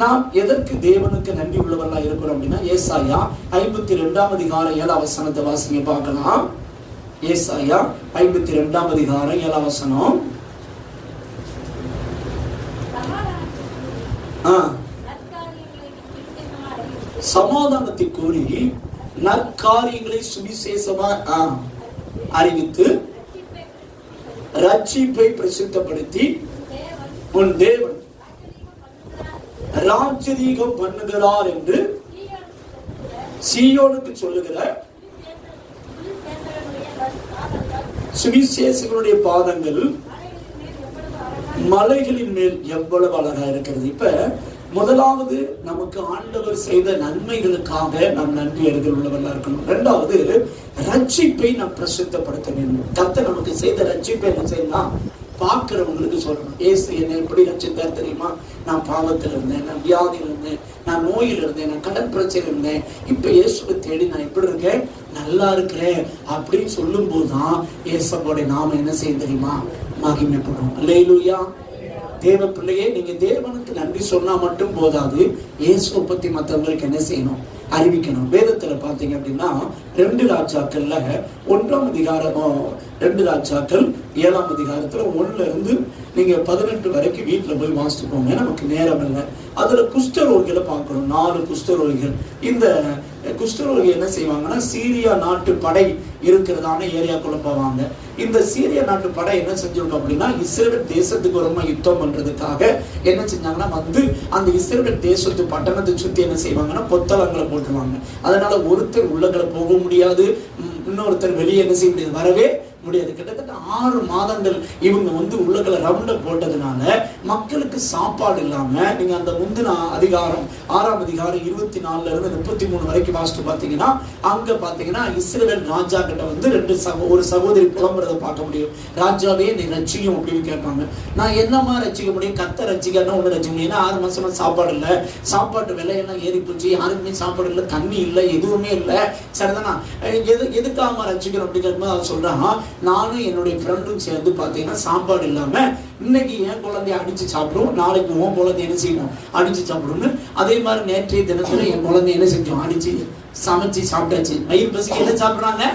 நாம் எதற்கு தேவனுக்கு நன்றி உள்ளவர்களா இருக்கிறோம் அப்படின்னா, ஏசாயா 52 அதிகாரம் 7 வசனத்தை வாசிங்க பார்க்கலாம். ஏசாயா 52 அதிகாரம் 7 வசனம். சமாதானத்தை கூறி நற்காரியங்களை சுவிசேஷமா அறிவித்து ரட்சிப்பை பிரசித்தப்படுத்தி உன் தேவன் ராஜரீகம் பண்ணுகிறார் என்று சீயோனுக்கு சொல்லுகிற சுவிசேஷங்களுடைய பாதங்கள் மலைகளின் மேல் எவ்வளவு அழகா இருக்கிறது. இப்ப முதலாவது நமக்கு ஆண்டவர் செய்த நன்மைகளுக்காக நாம் நன்றி அறிதல் உள்ளவர்களா இருக்கணும். இரண்டாவது, ரட்சிப்பை நாம் பிரசித்தப்படுத்த வேண்டும். கர்த்தர் நமக்கு செய்த ரட்சிப்பை என்ன செய்யலாம், பார்க்கிறவங்களுக்கு சொல்லணும். ஏசு என்னை எப்படி ரட்சித்தார் தெரியுமா? நான் பாவத்தில் இருந்தேன், நான் வியாதியில் இருந்தேன், நான் நோயில் இருந்தேன், நான் கடன் பிரச்சனை இருந்தேன், இப்ப இயேசுவை தேடி நான் எப்படி இருக்கேன், நல்லா இருக்கிறேன் அப்படின்னு சொல்லும் போதுதான் இயேசுவோட நாம என்ன செய்ய தெரியுமா, மகிமைப்படும். அல்லேலூயா. தேவ பிள்ளையே, நீங்க தேவனுக்கு நன்றி சொன்னா மட்டும் போதாது, இயேசுவை பத்தி மற்றவங்களுக்கு என்ன செய்யணும், அறிவிக்கணும். வேதத்துல பாத்தீங்க அப்படின்னா 2 ராஜாக்கள்ல 1ஆம் அதிகாரம் 2 ராஜாக்கள் 7ஆம் அதிகாரத்துல 1ல இருந்து நீங்க 18 வரைக்கும் வீட்டுல போய் வாசிட்டு போங்க, நமக்கு நேரம் இல்லை. அதுல குஷ்டரோகிகளை பார்க்கணும். 4 குஷ்டரோகிகள். இந்த குஷ்டரோகி என்ன செய்வாங்கன்னா, சீரியா நாட்டு படை இருக்கிறதான ஏரியாக்குள்ள போவாங்க. இந்த சீரியா நாட்டு படை என்ன செஞ்சிருக்கோம் அப்படின்னா, இஸ்ரவேல் தேசத்துக்கு ரொம்ப யுத்தம் பண்றதுக்காக என்ன செஞ்சாங்கன்னா வந்து அந்த இஸ்ரவேல் தேசத்து பட்டணத்தை சுத்தி என்ன செய்வாங்கன்னா கொத்தளங்களை போட்டுருவாங்க. அதனால ஒருத்தர் உள்ளங்களை போக முடியாது, இன்னொருத்தர் வெளியே என்ன செய்ய முடியாது, வரவே முடியாது. கிட்டத்தட்ட 6 மாதங்கள் இவங்க வந்து உள்ளகளை ரவுண்ட போட்டதுனால மக்களுக்கு சாப்பாடு இல்லாம, நீங்க அந்த முந்தின அதிகாரம் 6ஆம் அதிகாரம் 24ல இருந்து 33 வரைக்கும் வாசிட்டு பாத்தீங்கன்னா, அங்க பாத்தீங்கன்னா இஸ்ரவேல் ராஜா கிட்ட வந்து ஒரு சகோதரி புலம்புறதை பார்க்க முடியும். ராஜாவே நீ ரட்சிக்கும் அப்படின்னு கேட்பாங்க. நான் என்னமா ரட்சிக்க முடியும், கத்த ரட்சிக்கன்னா ஒண்ணு ரட்சிக்க முடியும். 6 மாசமா சாப்பாடு இல்லை, சாப்பாட்டு விலையெல்லாம் ஏறி போச்சு, யாருக்குமே சாப்பாடு இல்லை, தண்ணி இல்லை, எதுவுமே இல்லை. சரிதானா? எதுக்காக ரட்சிக்கணும் அப்படின்னு கேட்கும்போது அவன் சொல்றான், நானும் என்னுடைய ஃப்ரெண்டும் சேர்ந்து பார்த்தீங்கன்னா சாப்பாடு இல்லாம இன்னைக்கு என் குழந்தைய அடிச்சு சாப்பிடுவோம், நாளைக்கு உன் குழந்தை என்ன செய்வோம், அடிச்சு சாப்பிடும்னு. அதே மாதிரி நேற்றைய தினத்துல என் குழந்தை என்ன செஞ்சோம், அடிச்சு சமைச்சு சாப்பிட்டாச்சு. மயில் பசிக்கு என்ன சாப்பிடுறாங்க,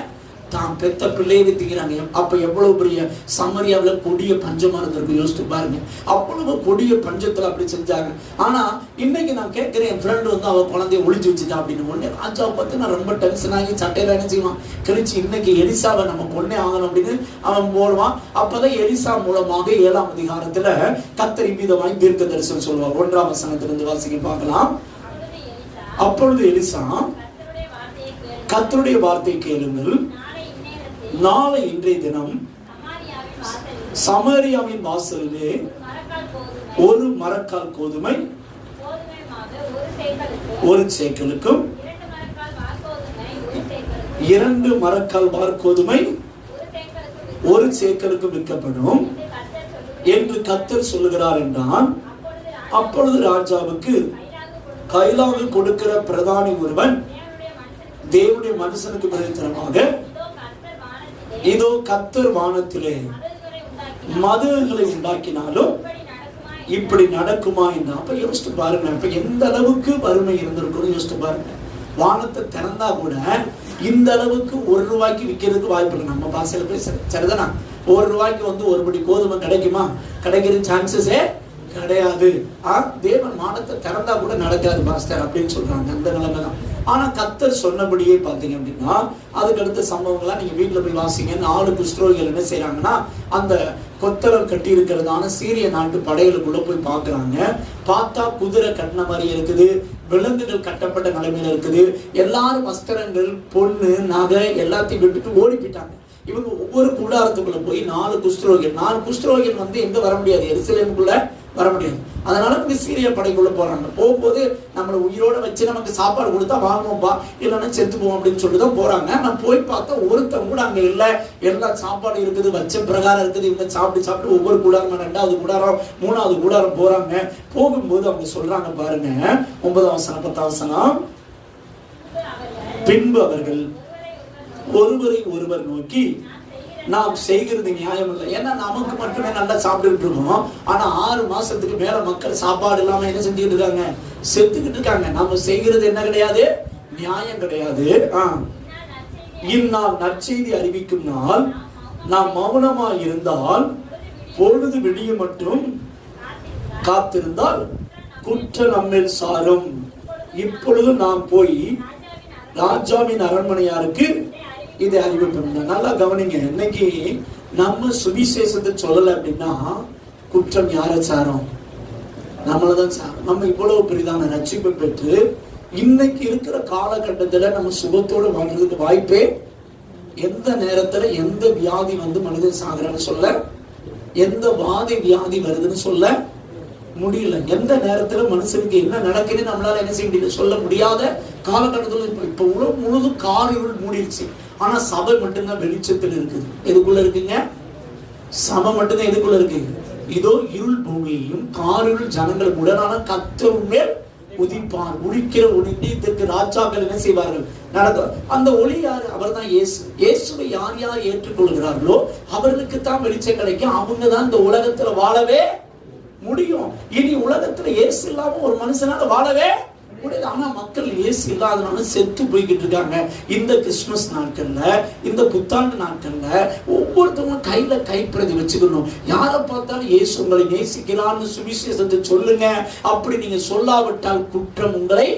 தான் பெத்த பிள்ளையை திங்கிறாங்க. அப்ப எவ்வளவு பெரிய சமரியாவில கொடிய பஞ்சமா இருந்திருக்கு, யோசித்து பாருங்க. அவ்வளவு கொடிய பஞ்சத்துல அப்படி செஞ்சாங்க. ஆனா இன்னைக்கு நான் கேட்கிறேன், என் ஃப்ரெண்டு வந்து அவன் குழந்தைய ஒளிச்சு வச்சுட்டான் அப்படின்னு. உடனே ராஜாவை பார்த்து நான் ரொம்ப டென்ஷன் ஆகி சட்டையில என்ன செய்வான், கிழிச்சு இன்னைக்கு எலிசாவை நம்ம கொன்னே ஆகணும் அப்படின்னு அவன் போடுவான். அப்பதான் எலிசா மூலமாக 7ஆம் அதிகாரத்துல கர்த்தர் இவ்விதமாய் தீர்க்க தரிசனம் சொல்லுவார். 1ஆம் வசனத்திலிருந்து வாசிக்க பார்க்கலாம். அப்பொழுது எலிசா, கர்த்தருடைய வார்த்தை கேளுங்கள், நாளை இன்றைய தினம் சமாரியாவின் வாசலிலே ஒரு மரக்கால் கோதுமை 1 சேக்கலுக்கும் 2 மரக்கால் வார்கோதுமை 1 சேக்கலுக்கும் விற்கப்படும் என்று கர்த்தர் சொல்லுகிறார் என்றான். அப்பொழுது ராஜாவுக்கு கைலாவில் கொடுக்கிற பிரதானி ஒருவன் தேவனுடைய மனுஷனுக்கு பிரதித்திரமாக, இதோ கர்த்தர் வானத்திலே மதுகளை உண்டாக்கினாலும் இப்படி நடக்குமா என்ன? அப்ப யோசித்து பாருங்க, இப்ப எந்த அளவுக்கு வறுமை இருந்திருக்கும் யோசித்து பாருங்க. வானத்தை திறந்தா கூட இந்த அளவுக்கு 1 ரூபாய்க்கு விற்கிறதுக்கு வாய்ப்பு இல்லை. நம்ம பாசையில பேசுறேன், சரிதானா? 1 ரூபாய்க்கு வந்து 1 படி கோதுமை கிடைக்குமா? கிடைக்கிற சான்சஸே கிடையாது. தேவன் வானத்தை திறந்தா கூட நடக்காது பாஸ்டர் அப்படின்னு சொல்றாங்க. அந்த நிலைமை தான். ஆனா கர்த்தர் சொன்னபடியே பாத்தீங்க அப்படின்னா, அதுக்கு அடுத்த சம்பவங்கள்லாம் நீங்க வீட்டுல போய் வாசிங்க. 4 குஷ்டரோகிகள் என்ன செய்யறாங்கன்னா, அந்த கொத்தளம் கட்டி இருக்கிறதான சீரிய நாட்டு படைகளுக்குள்ள போய் பாக்குறாங்க. பார்த்தா குதிரை கட்டின மாதிரி இருக்குது, விலங்குகள் கட்டப்பட்ட நிலைமையில இருக்குது. எல்லாரும் வஸ்திரங்கள், பொண்ணு, நகை எல்லாத்தையும் விட்டுட்டு ஓடி போயிட்டாங்க. இவங்க ஒவ்வொரு கூடாரத்துக்குள்ள போய் 4 குஷ்டரோகிகள் வந்து எங்க வர முடியாது, எருசலேமுக்குள்ள வர முடியாது. அதனால சீரிய படைக்குள்ள போறாங்க. போகும்போது நம்மளை உயிரோட வச்சு நமக்கு சாப்பாடு கொடுத்தா வாங்குவோம்பா, இல்லைன்னா செத்து போவோம் அப்படின்னு சொல்லிட்டு போறாங்க. நான் போய் பார்த்தா ஒருத்தன் கூட அங்க இல்லை. எல்லா சாப்பாடு இருக்குது, வச்ச பிரகாரம் இருக்குது. இவங்க சாப்பிட்டு ஒவ்வொரு கூடாரம், 2வது கூடாரம், 3வது கூடாரம் போறாங்க. போகும்போது அவங்க சொல்றாங்க பாருங்க, 9ஆம் வசனம் 10ஆம் வசனம். பின்பு அவர்கள் ஒருவரை ஒருவர் நோக்கி, நாம் செய்கிறது நியாயம் இல்லை. ஏன்னா நமக்கு மட்டுமே நல்லா சாப்பிட்டுக்கிட்டு இருக்கோம். ஆனா 6 மாசத்துக்கு மேல மக்கள் சாப்பாடு இல்லாம என்ன செஞ்சுக்கிட்டு இருக்காங்க? செத்துக்கிட்டு இருக்காங்க. நம்ம செய்கிறது என்ன கிடையாது? நியாயம் கிடையாது. இந்நாள் நற்செய்தி அறிவிக்கும் நாள் நாம் மௌனமா இருந்தால், பொழுது விடிய மட்டும் காத்திருந்தால் குற்றம் நம்மேல் சாரும். இப்பொழுது நாம் போய் ராஜாவின் அரண்மனையாருக்கு இதை அறிவிப்போம். நல்லா கவனிங்க. இன்னைக்கு நம்ம சுவிசேஷத்தை சொல்லல அப்படின்னா குற்றம் யாரை சாரும்? நம்மளதான் சாரும். நம்ம இவ்வளவு பெரிதான ரட்சிப்பை பெற்று இன்னைக்கு இருக்கிற காலகட்டத்துல நம்ம சுகத்தோடு வாழ்றதுக்கு வாய்ப்பே, எந்த நேரத்துல எந்த வியாதி வந்து மனிதன் சாகுறான்னு சொல்ல, எந்த வாதி வியாதி வருதுன்னு சொல்ல முடியல. எந்த நேரத்துல மனுஷனுக்கு என்ன நடக்குதுன்னு நம்மளால என்ன செய்ய முடியல, சொல்ல முடியாத காலகட்டத்துல இப்ப உலகம் முழுதும் காரிருள் மூடிடுச்சு. ஆனா சபை மட்டும்தான் வெளிச்சத்தில் இருக்குது. எதுக்குள்ள இருக்குங்க? சபை மட்டும்தான் எதுக்குள்ள இருக்கு? இதோ இருள் பூமியையும் காரிருள் ஜனங்கள் உடனான கர்த்தர் மேல் உதிப்பார். உதிக்கிற ஒளிக்கு ராஜாக்கள் என்ன செய்வார்கள்? நடக்கும். அந்த ஒளி யாரு? அவர் தான் இயேசு. இயேசுவை யார் யார் ஏற்றுக்கொள்கிறார்களோ அவர்களுக்கு தான் வெளிச்சம் கிடைக்கும். அவங்க தான் இந்த உலகத்துல வாழவே முடியும். இனி உலகத்துல இயேசு இல்லாம ஒரு மனுஷனால வாழவே முடியாது. ஆனா மக்கள் இயேசு இல்லாதனால செத்து போய்கிட்டு இருக்காங்க. இந்த கிறிஸ்துமஸ் நாட்கள்ல, இந்த புத்தாண்டு நாட்கள்ல ஒவ்வொருத்தவங்க கையில கைப்பிரதி வச்சுக்கணும். யாரை பார்த்தாலும் இயேசு உங்களை நேசிக்கிறான்னு சுவிசேஷத்தை சொல்லுங்க. அப்படி நீங்க சொல்லாவிட்டால் குற்றம் உங்களை.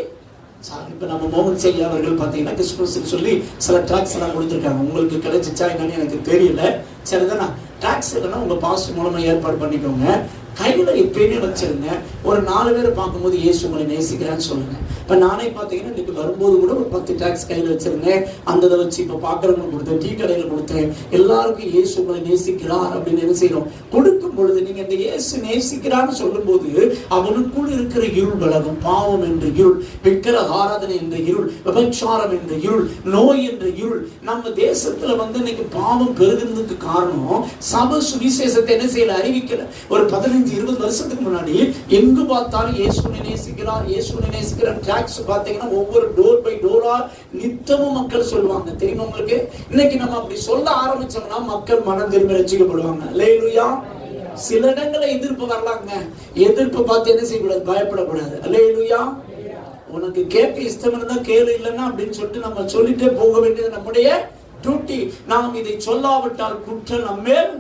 இப்ப நம்ம மோகன் செய்ய அவர்கள் பாத்தீங்கன்னா கிறிஸ்துமஸ் சொல்லி சில ட்ராக்ஸ் எல்லாம் கொடுத்துருக்காங்க. உங்களுக்கு கிடைச்சிச்சா என்னன்னு எனக்கு தெரியல. சரிதானா? ட்ராக்ஸ் இல்லைன்னா உங்க பாஸ் மூலமா ஏற்பாடு பண்ணிக்கோங்க. கையில எப்பயுமே வச்சிருங்க. ஒரு 4 பேரை பார்க்கும்போது இயேசு உங்களை நேசிக்கிறான்னு சொல்லுங்க. இப்ப நானே பாத்தீங்கன்னா இன்னைக்கு வரும்போது கூட ஒரு 10 டாக்ஸ் கையில வச்சிருந்தேன். அந்த இதை வச்சு இப்ப பாக்குறவங்களுக்கு கொடுத்தேன், டீ கடையில கொடுத்தேன். எல்லாருக்கும் இயேசு உங்களை நேசிக்கிறார் அப்படின்னு என்ன செய்யறோம்? கொடுக்கும் பொழுது நீங்க இந்த இயேசு நேசிக்கிறான்னு சொல்லும் போது அவனுக்குள் இருக்கிற இருள் விலகும். பாவம் என்ற இருள், விக்கிர ஆராதனை என்ற இருள், விபச்சாரம் என்ற இருள், நோய் என்ற இருள். நம்ம தேசத்துல வந்து இன்னைக்கு பாவம் பெருகுறதுக்கு காரணம் சபை சுவிசேஷத்தை என்ன செய்யல, அறிவிக்கல. ஒரு 15-20 வருஷத்துக்கு முன்னாடி எங்கு பார்த்தாலும் இயேசுவை நேசிக்கிறார், இயேசுவை நேசிக்கிறார். டாக்ஸ் பாத்தீங்கன்னா ஒவ்வொரு டோர் பை டோரா நித்தமும் மக்கள் சொல்லுவாங்க. தெரியும் உங்களுக்கு? இன்னைக்கு நம்ம அப்படி சொல்ல ஆரம்பிச்சோம்னா மக்கள் மனம் திரும்பி ரட்சிக்கப்படுவாங்க. அல்லேலூயா. சில இடங்களை எதிர்ப்பு வரலாங்க. எதிர்ப்பு பார்த்து என்ன செய்யக்கூடாது? பயப்படக்கூடாது. அல்லேலூயா. உனக்கு கேட்க இஷ்டம் இருந்தா கேளு, இல்லைன்னா அப்படின்னு சொல்லிட்டு நம்ம சொல்லிட்டே போக வேண்டியது நம்முடைய டியூட்டி. நாம் இதை சொல்லாவிட்டால் குற்றம் நம்மேல்.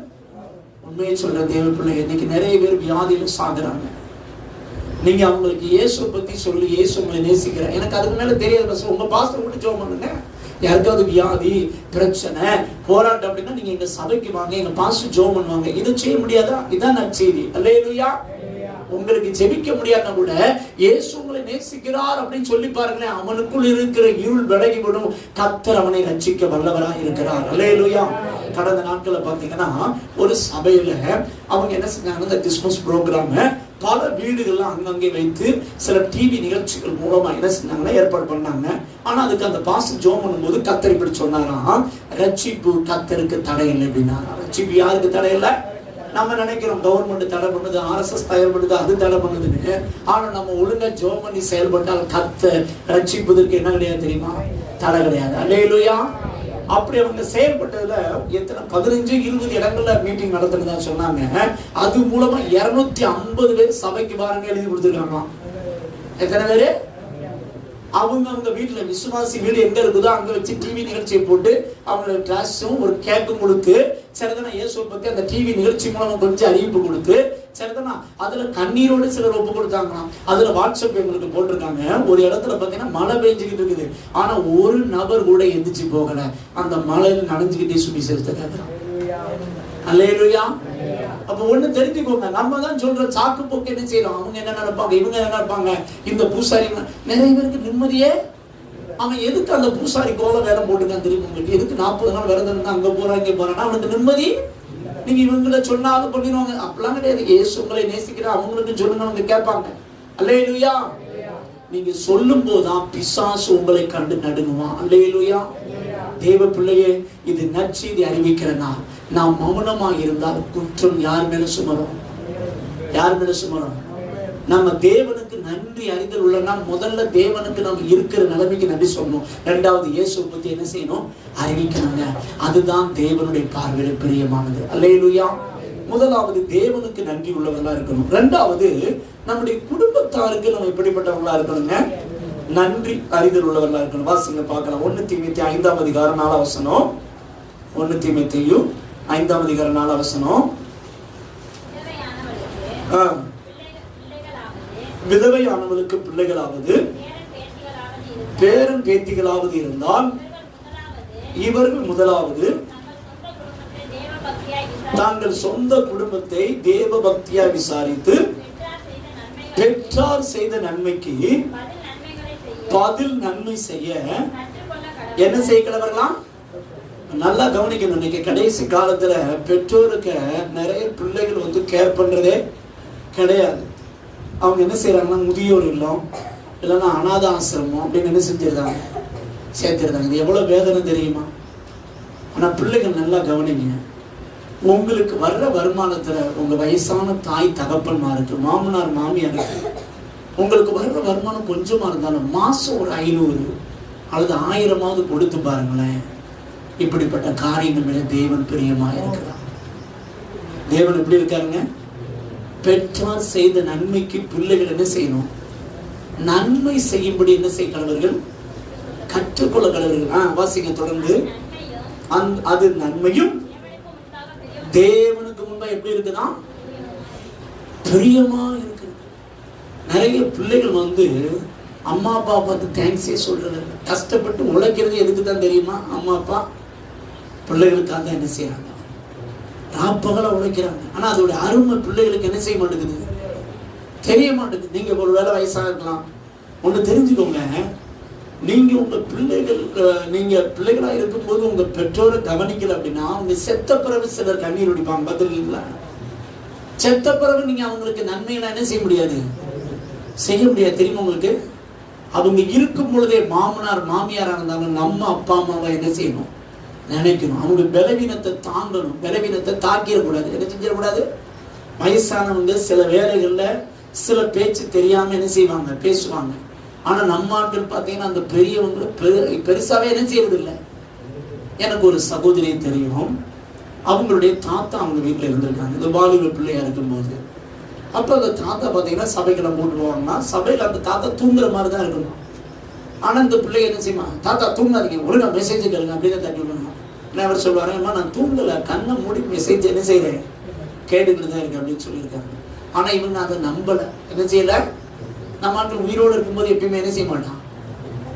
உண்மையை சொல்ற தேவ பிள்ளை, இன்னைக்கு நிறைய பேர் வியாதியில சாகுறாங்க. நீங்க அவங்களுக்கு இயேசு பத்தி சொல்லி இயேசு உங்களை நேசிக்கிறார். எனக்கு அதுக்கு மேல தெரியாது. உங்க பாஸ்டர் மட்டும் ஜெபம் பண்ணுங்க. யாருக்காவது வியாதி, பிரச்சனை, போராட்டம் அப்படின்னா நீங்க எங்க சபைக்கு வாங்க, எங்க பாஸ்டர் ஜெபம் பண்ணுவாங்க. இதை செய்ய முடியாதா? இதான் நற்செய்தி. அல்லேலூயா. உங்களுக்கு ஜெபிக்க முடியாதுன்னா கூட இயேசு உங்களை நேசிக்கிறார் அப்படின்னு சொல்லி பாருங்களேன். அவனுக்குள் இருக்கிற இருள் விலகிவிடும். கர்த்தர் அவனை ரட்சிக்க வல்லவராக இருக்கிறார். அல்லேலூயா. கடந்த நாட்களை பாத்தீங்கன்னா ஒரு சபையில அவங்க என்ன செஞ்சாங்க, இந்த கிறிஸ்துமஸ் ப்ரோக்ராம பல வீடுகள்ல அங்கங்கே வைத்து சில டிவி நிகழ்ச்சிகள் மூலமா என்ன செஞ்சாங்கன்னா ஏற்பாடு பண்ணாங்க. ஆனா அதுக்கு அந்த பாஸ்டர் ஜெபம் பண்ணும்போது கர்த்தர் இப்படி சொன்னாராம், ரட்சிப்பு கர்த்தருக்கு தடை இல்லை அப்படின்னா. ரட்சிப்பு யாருக்கு தடை இல்லை? நம்ம நினைக்கிறோம் கவர்மெண்ட் தடை பண்ணுது, RSS தயார் பண்ணுது, அது தடை பண்ணுதுன்னு. ஆனா நம்ம ஒழுங்கா ஜெபம் பண்ணி செயல்பட்டால் கர்த்தர் ரட்சிப்பதற்கு என்ன கிடையாது தெரியுமா? தடை கிடையாது. அல்லேலூயா. அப்படி அவங்க செயல்பட்டதுல எத்தனை 15-20 இடங்கள்ல மீட்டிங் நடத்துறதா சொன்னாங்க. அது மூலமா 250 பேர் சபைக்கு பாருங்க எழுதி கொடுத்துருக்காங்க. எத்தனை பேரு? அவங்க வீட்டுல விசுவாசி வீடு எங்க இருக்குதோ அங்க வச்சு டிவி நிகழ்ச்சியை போட்டு அவங்களுக்கு கிளாஸும் ஒரு கேக்கும் கொடுத்து, சரிதானா, இயேசுவை பத்தி அந்த டிவி நிகழ்ச்சி மூலமா கொஞ்சம் அறிவிப்பு கொடுத்து, சரிதானா, அதுல கண்ணீரோடு சிலர் ஒப்பு கொடுத்தாங்களாம். அதுல வாட்ஸ்அப் எங்களுக்கு போட்டிருக்காங்க. ஒரு இடத்துல பாத்தீங்கன்னா மழை பெஞ்சுக்கிட்டு இருக்குது. ஆனா ஒரு நபர் கூட எந்திரிச்சு போகல. அந்த மழையில நனைஞ்சுக்கிட்டே சுவிசேஷத்தை கேட்கிறான். அல்லேலூயா. அப்ப ஒண்ணு தெரிஞ்சுக்கோங்க, நம்ம தான் சொல்ற சாக்கு போக்கு என்ன செய்யறோம். அவங்க என்ன நினைப்பாங்க, இவங்க என்ன நினைப்பாங்க. இந்த பூசாரி நிறைய பேருக்கு நிம்மதியே. அவன் எதுக்கு அந்த பூசாரி கோல வேலை போட்டுக்கான் தெரியும் உங்களுக்கு? எதுக்கு 40 நாள் விரதம் இருந்தா அங்க போறான் இங்க போறான்னா அவனுக்கு நிம்மதி. நீங்க இவங்களை சொன்னா அது பண்ணிடுவாங்க. அப்பெல்லாம் கிடையாது. இயேசு உங்களை நேசிக்கிற அவங்களுக்கு சொல்லுங்க, அவங்க கேட்பாங்க. அல்லேலூயா. நீங்க சொல்லும் போதுதான் பிசாசு உங்களை கண்டு நடுங்குவான். அல்லேலூயா. தேவ பிள்ளையே, இது நற்செய்தி அறிவிக்கிறனா நாம் மௌனமா இருந்தால் குற்றம் யார் மேல சுமரும்? யார் மேல சுமரும்? நம்ம தேவனுக்கு நன்றி அறிதல் உள்ளனா முதல்ல தேவனுக்கு நம்ம இருக்கிற நிலைமைக்கு நன்றி சொல்லணும். இரண்டாவது இயேசுவை பத்தி என்ன செய்யணும்? அறிவிக்கணுங்க. அதுதான் தேவனுடைய பார்வையில பிரியமானது. அல்லேலூயா. முதலாவது தேவனுக்கு நன்றி உள்ளவர்களா இருக்கணும். இரண்டாவது நம்முடைய குடும்பத்தாருக்கு நம்ம எப்படிப்பட்டவங்களா இருக்கணுங்க? நன்றி அறிதல் உள்ளவர்களா இருக்கணும். வாசிங்க பார்க்கலாம். 1 தீமோத்தேயு 5ஆம் அதிகாரம் 4ஆம் வசனம். 1 தீமோத்தேயு 5ஆம் அதிகாரம் 4ஆம் வசனம். விதவையானவளுக்கு பிள்ளைகளாவது பேரன் பேத்திகளாவது இருந்தால் இவர்கள் முதலாவது தாங்கள் சொந்த குடும்பத்தை தேவ பக்தியாய் விசாரித்து பெற்றார் செய்த நன்மைக்கு பதில் நன்மை செய்ய என்ன செய்யலாம்? நல்லா கவனிக்கணும். இன்னைக்கு கடைசி காலத்துல பெற்றோருக்கு நிறைய பிள்ளைகள் வந்து கேர் பண்றதே கிடையாது. அவங்க என்ன செய்யறாங்கன்னா முதியோர் இல்லம் இல்லைன்னா அநாத ஆசிரமம் அப்படின்னு என்ன செஞ்சிருந்தாங்க? சேர்த்திருந்தாங்க. இது எவ்வளவு வேதனை தெரியுமா? ஆனா பிள்ளைகள் நல்லா கவனிங்க. உங்களுக்கு வர்ற வருமானத்துல உங்க வயசான தாய் தகப்பன்மாருக்கு, மாமனார் மாமியாருக்கு உங்களுக்கு வர்ற வருமானம் கொஞ்சமா இருந்தாலும் மாசம் ஒரு 500 அல்லது 1000 கொடுத்து பாருங்களேன். இப்படிப்பட்ட காரியங்கள் தேவன் பிரியமா இருக்கிறார். தேவன் எப்படி இருக்காருங்க? பெற்றார் செய்த நன்மைக்கு பிள்ளைகள் என்ன செய்யணும்? நன்மை செய்யும்படி என்ன செய்ய கடவர்கள்? கற்றுக்கொள்ள கடவர்கள். வாசிங்க தொடர்ந்து. அது நன்மையும் தேவனுக்கு முன்பா எப்படி இருக்குன்னா பிரியமா இருக்கு. நிறைய பிள்ளைகள் வந்து அம்மா அப்பா பார்த்து தேங்க்ஸே சொல்றது. கஷ்டப்பட்டு உழைக்கிறது எதுக்கு தான் தெரியுமா? அம்மா அப்பா பிள்ளைகளுக்காக தான் என்ன செய்யறாங்க? ராப்பகலா உழைக்கிறாங்க. ஆனா அதோட அருமை பிள்ளைகளுக்கு என்ன செய்ய மாட்டேங்குது? தெரிய மாட்டேங்குது. நீங்க ஒரு வேலை வயசாக இருக்கலாம். ஒண்ணு தெரிஞ்சுக்கோங்க. நீங்க உங்க பிள்ளைகளா இருக்கும்போது உங்க பெற்றோரை கவனிக்கல அப்படின்னா உங்க செத்த பிறகு சிலர் கண்ணீர் ஒடிப்பாங்க. பார்த்துருக்கீங்களா? செத்த பிறகு நீங்க அவங்களுக்கு நன்மையெல்லாம் என்ன செய்ய முடியாது? செய்ய முடியாது. தெரியுமா உங்களுக்கு? அவங்க இருக்கும் பொழுதே மாமனார் மாமியாரா இருந்தாலும் நம்ம அப்பா அம்மாவை என்ன செய்யணும்? நினைக்கணும். அவங்க பலவீனத்தை தாங்கணும். பலவீனத்தை தாக்கிடக்கூடாது. என்ன செஞ்சிடக்கூடாது? வயசானவங்க சில வேலைகள்ல சில பேச்சு தெரியாம என்ன செய்வாங்க? பேசுவாங்க. ஆனா நம்ம ஆட்கள் பார்த்தீங்கன்னா அந்த பெரியவங்களை பெருசாவே என்ன செய்யறது இல்லை. எனக்கு ஒரு சகோதரி தெரியும். அவங்களுடைய தாத்தா அவங்க வீட்டுல இருந்திருக்காங்க. இந்த வாலிப பிள்ளையா இருக்கும்போது அப்ப அந்த தாத்தா பார்த்தீங்கன்னா சபைகளை போட்டுருவாங்கன்னா சபையில அந்த தாத்தா தூங்குற மாதிரி தான் இருக்கணும். ஆனா இந்த பிள்ளை என்ன செய்யுமா? தாத்தா தூங்காதீங்க, ஒழுங்கா மெசேஜ் கேளுங்க அப்படின்னு தட்டி விடணும். அவர் சொல்லுவாரு, அம்மா நான் தூங்கல, கண்ணை மூடி மெசேஜ் என்ன செய்யறேன்? கேட்டுக்கிட்டு தான் இருக்கு அப்படின்னு சொல்லியிருக்காங்க. ஆனா இவங்க அதை நம்பல. என்ன செய்யல? நம்ம ஆட்கள் உயிரோடு இருக்கும்போது எப்பயுமே என்ன செய்ய மாட்டான்?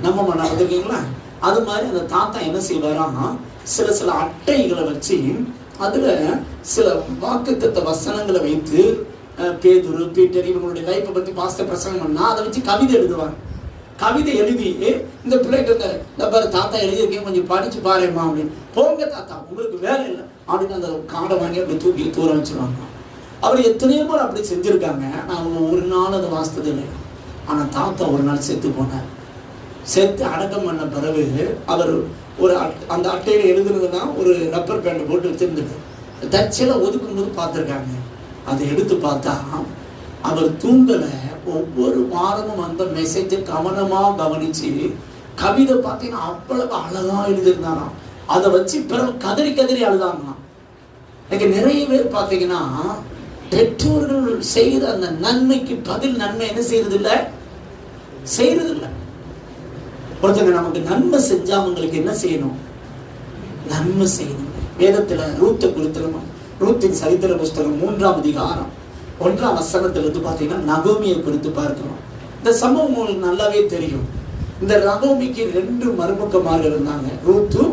நம்ப மாட்டான். பார்த்துருக்கீங்களா? அது மாதிரி அந்த தாத்தா என்ன செய்வாராம், சில அட்டைகளை வச்சு அதுல சில வாக்குத்தத்த வசனங்களை வைத்து பேதுரு பீட்டர் இவங்களுடைய லைஃப்பை பத்தி பாஸ்டர் பிரசங்கம் பண்ணா அதை வச்சு கவிதை எழுதுவாங்க. கவிதை எழுதி இந்த பிள்ளைகிட்ட இந்த பாரு தாத்தா எழுதியிருக்கேன், கொஞ்சம் படிச்சு பாருமா அப்படின்னு. போங்க தாத்தா, உங்களுக்கு வேலை இல்லை அப்படின்னு அந்த காடை வாங்கி அப்படி தூக்கி தூர வச்சிருவாங்க. அவர் எத்தனையோ முறை அப்படி செஞ்சிருக்காங்க. நான் அவங்க ஒரு நாள் அதை வாசித்தது இல்லை. ஆனா தாத்தா ஒரு நாள் செத்து போனார். செத்து அடக்கம் பண்ண பிறகு அவர் ஒரு அந்த அட்டையில எழுதுனதுன்னா ஒரு ரப்பர் பேண்ட் போட்டு வச்சிருந்தது. தச்சல ஒதுக்கும் போது பார்த்துருக்காங்க. அதை எடுத்து பார்த்தா அவர் தூங்கல. ஒவ்வொரு வாரமும் அந்த மெசேஜை கவனமா கவனிச்சு கவிதை பார்த்தீங்கன்னா அவ்வளவு அழகா எழுதியிருந்தாராம். அதை வச்சு பிறகு கதறி கதறி அழுதாங்களாம். இன்னைக்கு நிறைய பேர் பார்த்தீங்கன்னா பெற்றோர்கள் செய்கிற அந்த நன்மைக்கு பதில் நன்மை என்ன செய்யறது இல்லை? செய்யறது இல்லை. ஒருத்தங்க நமக்கு நன்மை செஞ்சா அவங்களுக்கு என்ன செய்யணும்? நன்மை செய்யணும். வேதத்துல ரூத்தை குறித்து ரூத்தின் சரித்திர புஸ்தகம் 3ஆம் அதிகாரம் 1ஆம் வசனத்திலிருந்து பார்த்தீங்கன்னா நகோமியை குறித்து பார்க்கிறோம். இந்த சம்பவம் உங்களுக்கு நல்லாவே தெரியும். இந்த நகோமிக்கு 2 மருமக்கமார்கள் இருந்தாங்க. ரூத்தும்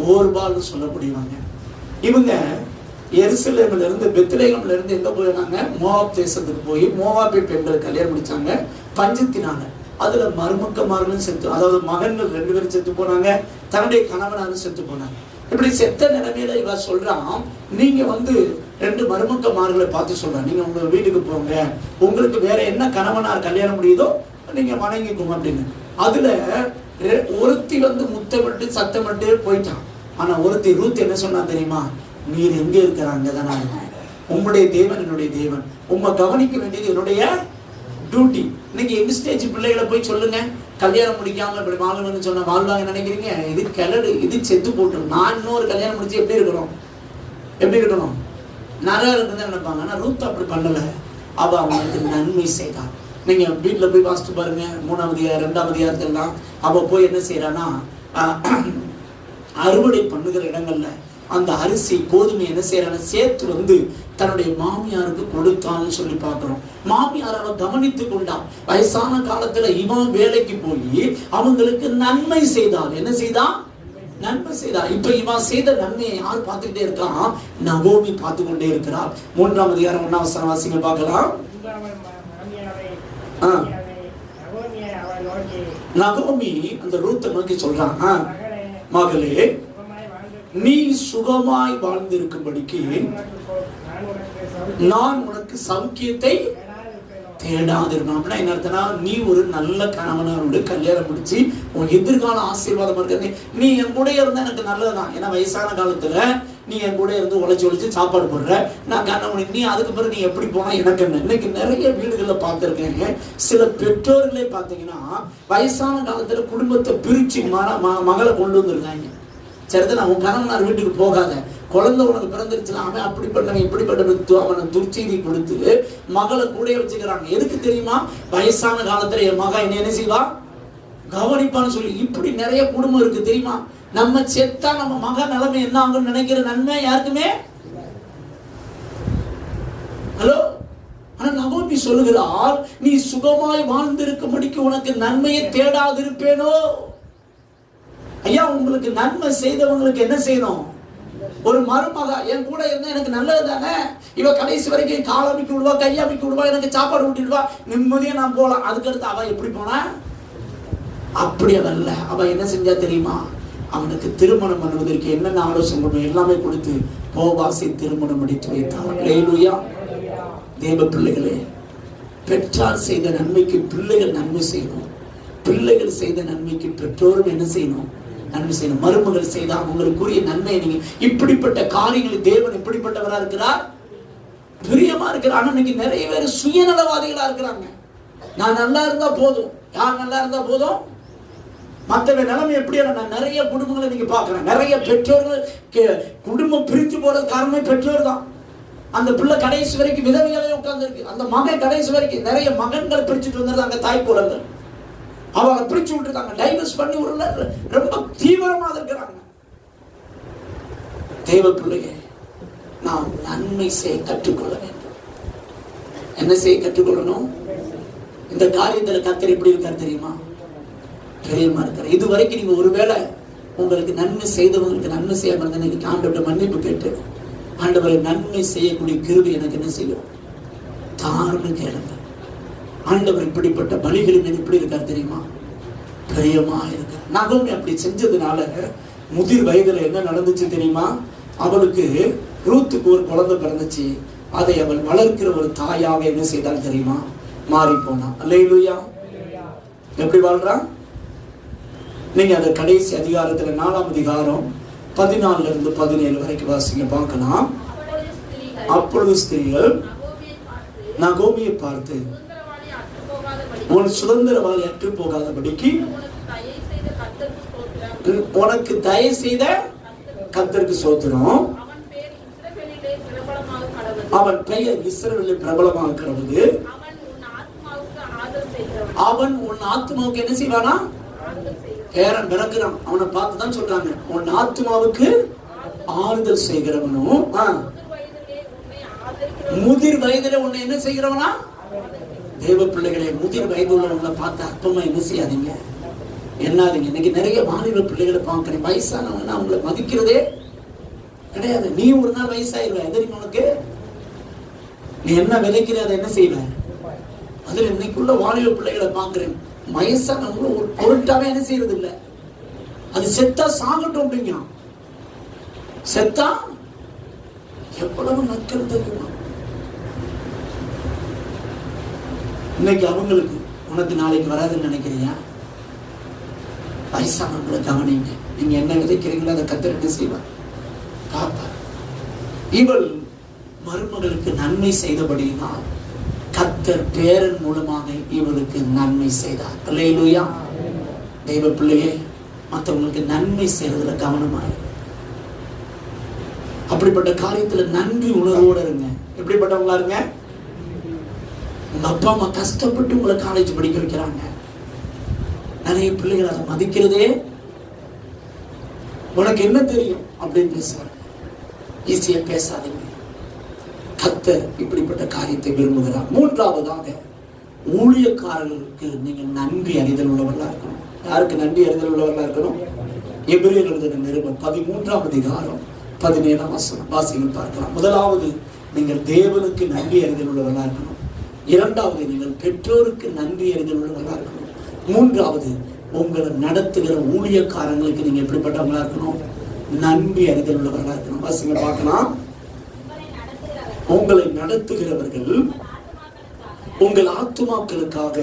ஓர்பால்னு சொல்லக்கூடியவங்க. இவங்க எருசலேம்ல இருந்து பெத்லெகேம்ல இருந்து எங்க போயினாங்க? மோவாப் தேசத்துக்கு போய் மோவாபி பெண்களை கல்யாணம் முடிச்சாங்க. பஞ்சத்தினாங்க. அதுல மருமக்கமார்களும் செத்து, அதாவது மகன்கள் 2 பேரும் செத்து போனாங்க. தன்னுடைய கணவனாரும் செத்து போனாங்க. இப்படி செத்த நிலைமையில இவ சொல்றான், நீங்க 2 மருமக்கமார்களை பார்த்து சொல்றான், நீங்க உங்க வீட்டுக்கு போங்க, உங்களுக்கு வேற என்ன கணவனார் கல்யாணம் முடியுதோ நீங்க வணங்கிக்கோங்க அப்படின்னு. அதுல ஒருத்தி முத்தமிட்டு சத்தமிட்டு போயிட்டான். ஆனா ஒருத்தி ரூத் என்ன சொன்னா தெரியுமா? நீர் எங்க இருக்கிற அங்கதான் நான் இருக்கேன். உங்களுடைய தேவன் என்னுடைய தேவன். உண்மை கவனிக்க வேண்டியது என்னுடைய டியூட்டி. இன்னைக்கு எங்க ஸ்டேஜ் பிள்ளைகளை போய் சொல்லுங்க, கல்யாணம் முடிக்காம இப்படி வாழணும்னு சொன்ன வாழ்வாங்க நினைக்கிறீங்க? இது கிளடு, இது செத்து போட்டு. நான் இன்னொரு கல்யாணம் முடிச்சு எப்படி இருக்கணும், எப்படி இருக்கணும், நல்லா இருக்குன்னு நினைப்பாங்க. ஆனா ரூத் அப்படி பண்ணல. அவ அவங்களுக்கு நன்மை செய்தாள். நீங்க வீட்டுல போய் வாசிட்டு பாருங்க, 3ஆம் அதிகாரம் 2ஆம் அதிகாரத்திலாம் அவ போய் என்ன செய்யறான்னா, அறுவடை பண்ணுகிற இடங்கள்ல அந்த அரிசி கோதுமை என்ன செய்யறான்னு சேர்த்து வந்து தன்னுடைய மாமியாருக்கு கொடுத்தான்னு சொல்லி பார்க்கிறோம். மாமியார் அவ கவனித்து கொண்டான். வயசான காலத்துல இவன் வேலைக்கு போய் அவங்களுக்கு நன்மை செய்தாள். என்ன செய்தான்? நன்மை செய்தா. இப்ப இவன் செய்த நன்மையை யார் பார்த்துக்கிட்டே இருக்கான்? நகோமி பார்த்து கொண்டே இருக்கிறார். 3ஆம் அதிகாரம் 1ஆம் வசனம் வாசிங்க பார்க்கலாம். நகோமி அந்த ரூத்தை நோக்கி சொல்றான், மகளே, நீ சுகமாய் வாழ்ந்திருக்கும்படிக்கு நான் உனக்கு சௌக்கியத்தை தேடாதிருக்கணும். அப்படின்னா என்ன அர்த்தம்னா, நீ ஒரு நல்ல கணவனோடு கல்யாணம் முடிச்சு உன் எதிர்கால ஆசீர்வாதம் இருக்கிறது. நீ என் கூட இருந்தா எனக்கு நல்லதுதான். ஏன்னா வயசான காலத்துல நீ என் கூட இருந்து உழைச்சு சாப்பாடு போடுற, நான் கணவன். நீ அதுக்கு பிறகு நீ எப்படி போனா எனக்கு என்ன? இன்னைக்கு நிறைய வீடுகள்ல பார்த்திருக்கேன். சில பெற்றோர்களே பார்த்தீங்கன்னா வயசான காலத்துல குடும்பத்தை பிரிச்சு மகளை கொண்டு வந்துருக்காங்க. சரிதான், உன் கணவனார் வீட்டுக்கு போகாத, குழந்தை உனக்கு பிறந்துருச்சுன்னா அவன் அப்படிப்பட்டவன் இப்படிப்பட்ட அவனை துர்ச்செய்தி கொடுத்து மகளை கூட வச்சுக்கிறாங்க. எதுக்கு தெரியுமா? வயசான காலத்துல என் மகன் என்ன செய்வா, கவனிப்பான்னு சொல்லி. இப்படி நிறைய குடும்பம் இருக்கு தெரியுமா? நம்ம செத்தா நம்ம மக நிலைமை என்ன ஆகும்னு நினைக்கிற நன்மை யாருக்குமே. ஹலோ, ஆனா நகோமி சொல்லுகிறார், நீ சுகமாய் வாழ்ந்திருக்கும்படிக்கு உனக்கு நன்மையை தேடாதிருப்பேனோ. ஐயா, உங்களுக்கு நன்மை செய்தவங்களுக்கு என்ன செய்யணும்? ஒரு மருமக என் கூட இருந்தா எனக்கு நல்லது தானே. இவ கடைசி வரைக்கும் காலமிக்கு விடுவா, கையாமிக்கு விடுவா, எனக்கு சாப்பாடு ஊட்டிடுவா, நிம்மதியா நான் போலாம். அதுக்கடுத்து அவ எப்படி போனா? அப்படி அவல்ல. அவ என்ன செஞ்சா தெரியுமா? அவனுக்கு திருமணம் பண்ணுவதற்கு என்னென்ன ஆலோசனை பண்ணணும் எல்லாமே கொடுத்து போவாசை திருமணம் முடித்து வைத்தார். அல்லேலூயா. தேவ பிள்ளைகளே, பெற்றார் செய்த நன்மைக்கு பிள்ளைகள் நன்மை செய்யணும். பிள்ளைகள் செய்த நன்மைக்கு பெற்றோரும் என்ன செய்யணும்? நன்மை செய்யணும். மருமகள் செய்தா உங்களுக்குரிய நன்மை. நீங்க இப்படிப்பட்ட காரியங்களில் தேவன் எப்படிப்பட்டவரா இருக்கிறார்? பிரியமா இருக்கிறார். ஆனா இன்னைக்கு நிறைய பேர் சுயநலவாதிகளா இருக்கிறாங்க. நான் நல்லா இருந்தா போதும். யார் நல்லா இருந்தா போதும்? மற்ற நிலைமை எப்படி? நான் நிறைய குடும்பங்களை நீங்க பாக்குறேன். நிறைய பெற்றோர்கள் குடும்பம் பிரிஞ்சு போறது காரணமே பெற்றோர் தான். அந்த பிள்ளை கடைசி வரைக்கும் விதவையாவே உட்கார்ந்து இருக்கு. அந்த மகன் கடைசி வரைக்கும் நிறைய மகன்கள் பிரிச்சுட்டு வந்துருந்தாங்க. தாய் குலங்கள் அவளை பிரிச்சு விட்டுருக்காங்க. டைவர்ஸ் பண்ணி ரொம்ப தீவிரமா இருக்கிறாங்க. தேவ பிள்ளையே, நாம் நன்மை செய்ய கற்றுக்கொள்ள வேண்டும். என்ன செய்ய கற்றுக்கொள்ளணும்? இந்த காரியத்துல கர்த்தர் எப்படி இருக்கார் தெரியுமா? பிரியமா இருக்கிறார். இது வரைக்கும் நீங்க ஒருவேளை உங்களுக்கு நன்மை செய்தவங்களுக்கு நன்மை செய்யாம இருந்தா இன்னைக்கு ஆண்டவர்கிட்ட மன்னிப்பு கேட்டு, ஆண்டவரை நன்மை செய்யக்கூடிய கிருபை எனக்கு என்ன செய்யும் தாருன்னு கேளுங்க. ஆண்டவர் இப்படிப்பட்ட பலிகளில் எப்படி இருக்கார் தெரியுமா? பிரியமா இருக்கார். நகோமி அப்படி செஞ்சதுனால முதிர் வயதுல என்ன நடந்துச்சு தெரியுமா? அவளுக்கு ரூத்துக்கு ஒரு குழந்தை பிறந்துச்சு. அதை அவள் வளர்க்கிற ஒரு தாயாக என்ன செய்தால் தெரியுமா? மாறி போனான். அல்லேலூயா. எப்படி வாழ்றான்? நீங்க அந்த கடைசி அதிகாரத்துல 4ஆம் அதிகாரம் 14 இருந்து 17 வரைக்கும் வாசிங்க பார்க்கலாம். அப்பொழுது ஸ்திரீகள் நகோமியை பார்த்து, உன் சுதந்திரவாளி அற்று போகாதபடிக்கு உனக்கு தயவு செய்த கர்த்தருக்கு ஸ்தோத்திரம். அவன் பெயர் இஸ்ரவேலில் பிரபலமாக கடவுது. அவன் உன் ஆத்மாவுக்கு என்ன செய்வானா? பேரன் பிறக்கிறான். அவனை பார்த்துதான் சொல்றாங்க, உன் ஆத்மாவுக்கு ஆறுதல் செய்கிறவனும் முதிர் வயதுல உன்னை என்ன செய்கிறவனா? தேவ பிள்ளைகளை, முதிர் வயது உள்ளவங்களை பார்த்து அற்பமா என்ன செய்யாதீங்க, என்னாதீங்க. இன்னைக்கு நிறைய வாலிப பிள்ளைகளை பார்க்கிறேன். வயசானவங்கன்னா அவங்களை மதிக்கிறதே கிடையாது. நீ ஒரு நாள் வயசாயிருவ. எதிரி உனக்கு நீ என்ன விதைக்கிற அதை என்ன செய்வ? அதுல இன்னைக்குள்ள வாலிப பிள்ளைகளை பார்க்கிறேன். வயசானவங்களும் ஒரு பொருட்டாவே என்ன செய்யறது இல்லை. அது செத்தா சாகட்டும் அப்படிங்க. செத்தா எவ்வளவு நக்கல் தெரியுமா? இன்னைக்கு அவங்களுக்கு உனக்கு நாளைக்கு வராதுன்னு நினைக்கிறியா? வயசானவங்களை கவனிங்க. நீங்க என்ன விதைக்கிறீங்களோ அதை கர்த்தர் என்ன செய்வார்? காப்பார். இவள் மருமகளுக்கு நன்மை செய்தபடியினால் கர்த்தர் கர்த்தர் பேரன் மூலமாக இவருக்கு நன்மை செய்தார். அல்லேலூயா. தெய்வ பிள்ளையே, மற்றவங்களுக்கு நன்மை செய்யறதுல கவனமாக, அப்படிப்பட்ட காரியத்துல நன்றி உணர்வோடு இருங்க. எப்படிப்பட்டவங்களா இருங்க? உங்க அப்பா அம்மா கஷ்டப்பட்டு உங்களை காலேஜ் படிக்க வைக்கிறாங்க. நிறைய பிள்ளைகள் அதை மதிக்கிறதே உனக்கு என்ன தெரியும் அப்படின்னு பேசுறாங்க. ஈஸியா பேசாதீங்க. கர்த்தர் இப்படிப்பட்ட காரியத்தை விரும்புகிறார். மூன்றாவதாக, ஊழியக்காரர்களுக்கு நீங்க நன்றி அறிதல் உள்ளவர்களா இருக்கணும். யாருக்கு நன்றி அறிதல் உள்ளவர்களா இருக்கணும்? எபிரேயர் எழுதின நிருபம் 13ஆம் அதிகாரம் 17ஆம் வசனம் வாசிகள் பார்க்கலாம். முதலாவது, நீங்கள் தேவனுக்கு நன்றி அறிதல் உள்ளவர்களா இருக்கணும். இரண்டாவது, நீங்கள் பெற்றோருக்கு நன்றி அறிதல் உள்ளவர்களா இருக்கணும். மூன்றாவது, உங்களை நடத்துகிற ஊழியக்காரங்களுக்கு நீங்க எப்படிப்பட்டவங்களா இருக்கணும்? நன்றி அறிதல் உள்ளவர்களா இருக்கணும். வாசிங்க பார்க்கலாம். உங்களை நடத்துகிறவர்கள் உங்கள் ஆத்துமாக்களுக்காக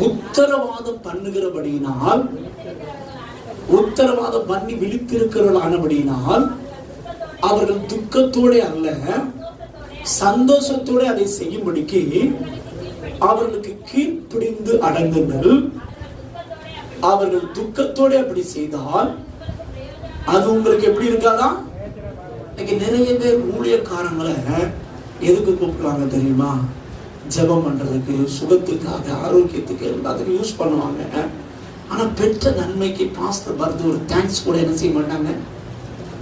உத்தரவாதம் பண்ணுகிறபடியினால், உத்தரவாதம் பண்ணி விழித்திருக்கிறவர்களானபடியினால், அவர்கள் துக்கத்தோட அல்ல சந்தோஷத்தோட அதை செய்யும்படிக்கு அவர்களுக்கு கீழ்ப்பிடிந்து அடங்குங்கள். அவர்கள் துக்கத்தோட அப்படி செய்தால் அது உங்களுக்கு எப்படி இருக்காதா? இன்னைக்கு நிறைய பேர் ஊழியக்காரங்களை எதுக்கு கூப்பிடுறாங்க தெரியுமா? ஜெபம் பண்றதுக்கு, சுகத்துக்காக, ஆரோக்கியத்துக்கு எல்லாத்துக்கும் யூஸ் பண்ணுவாங்க. ஆனா பெற்ற நன்மைக்கு பாஸ்டர் பார்த்து ஒரு தேங்க்ஸ் கூட என்ன செய்ய மாட்டாங்க.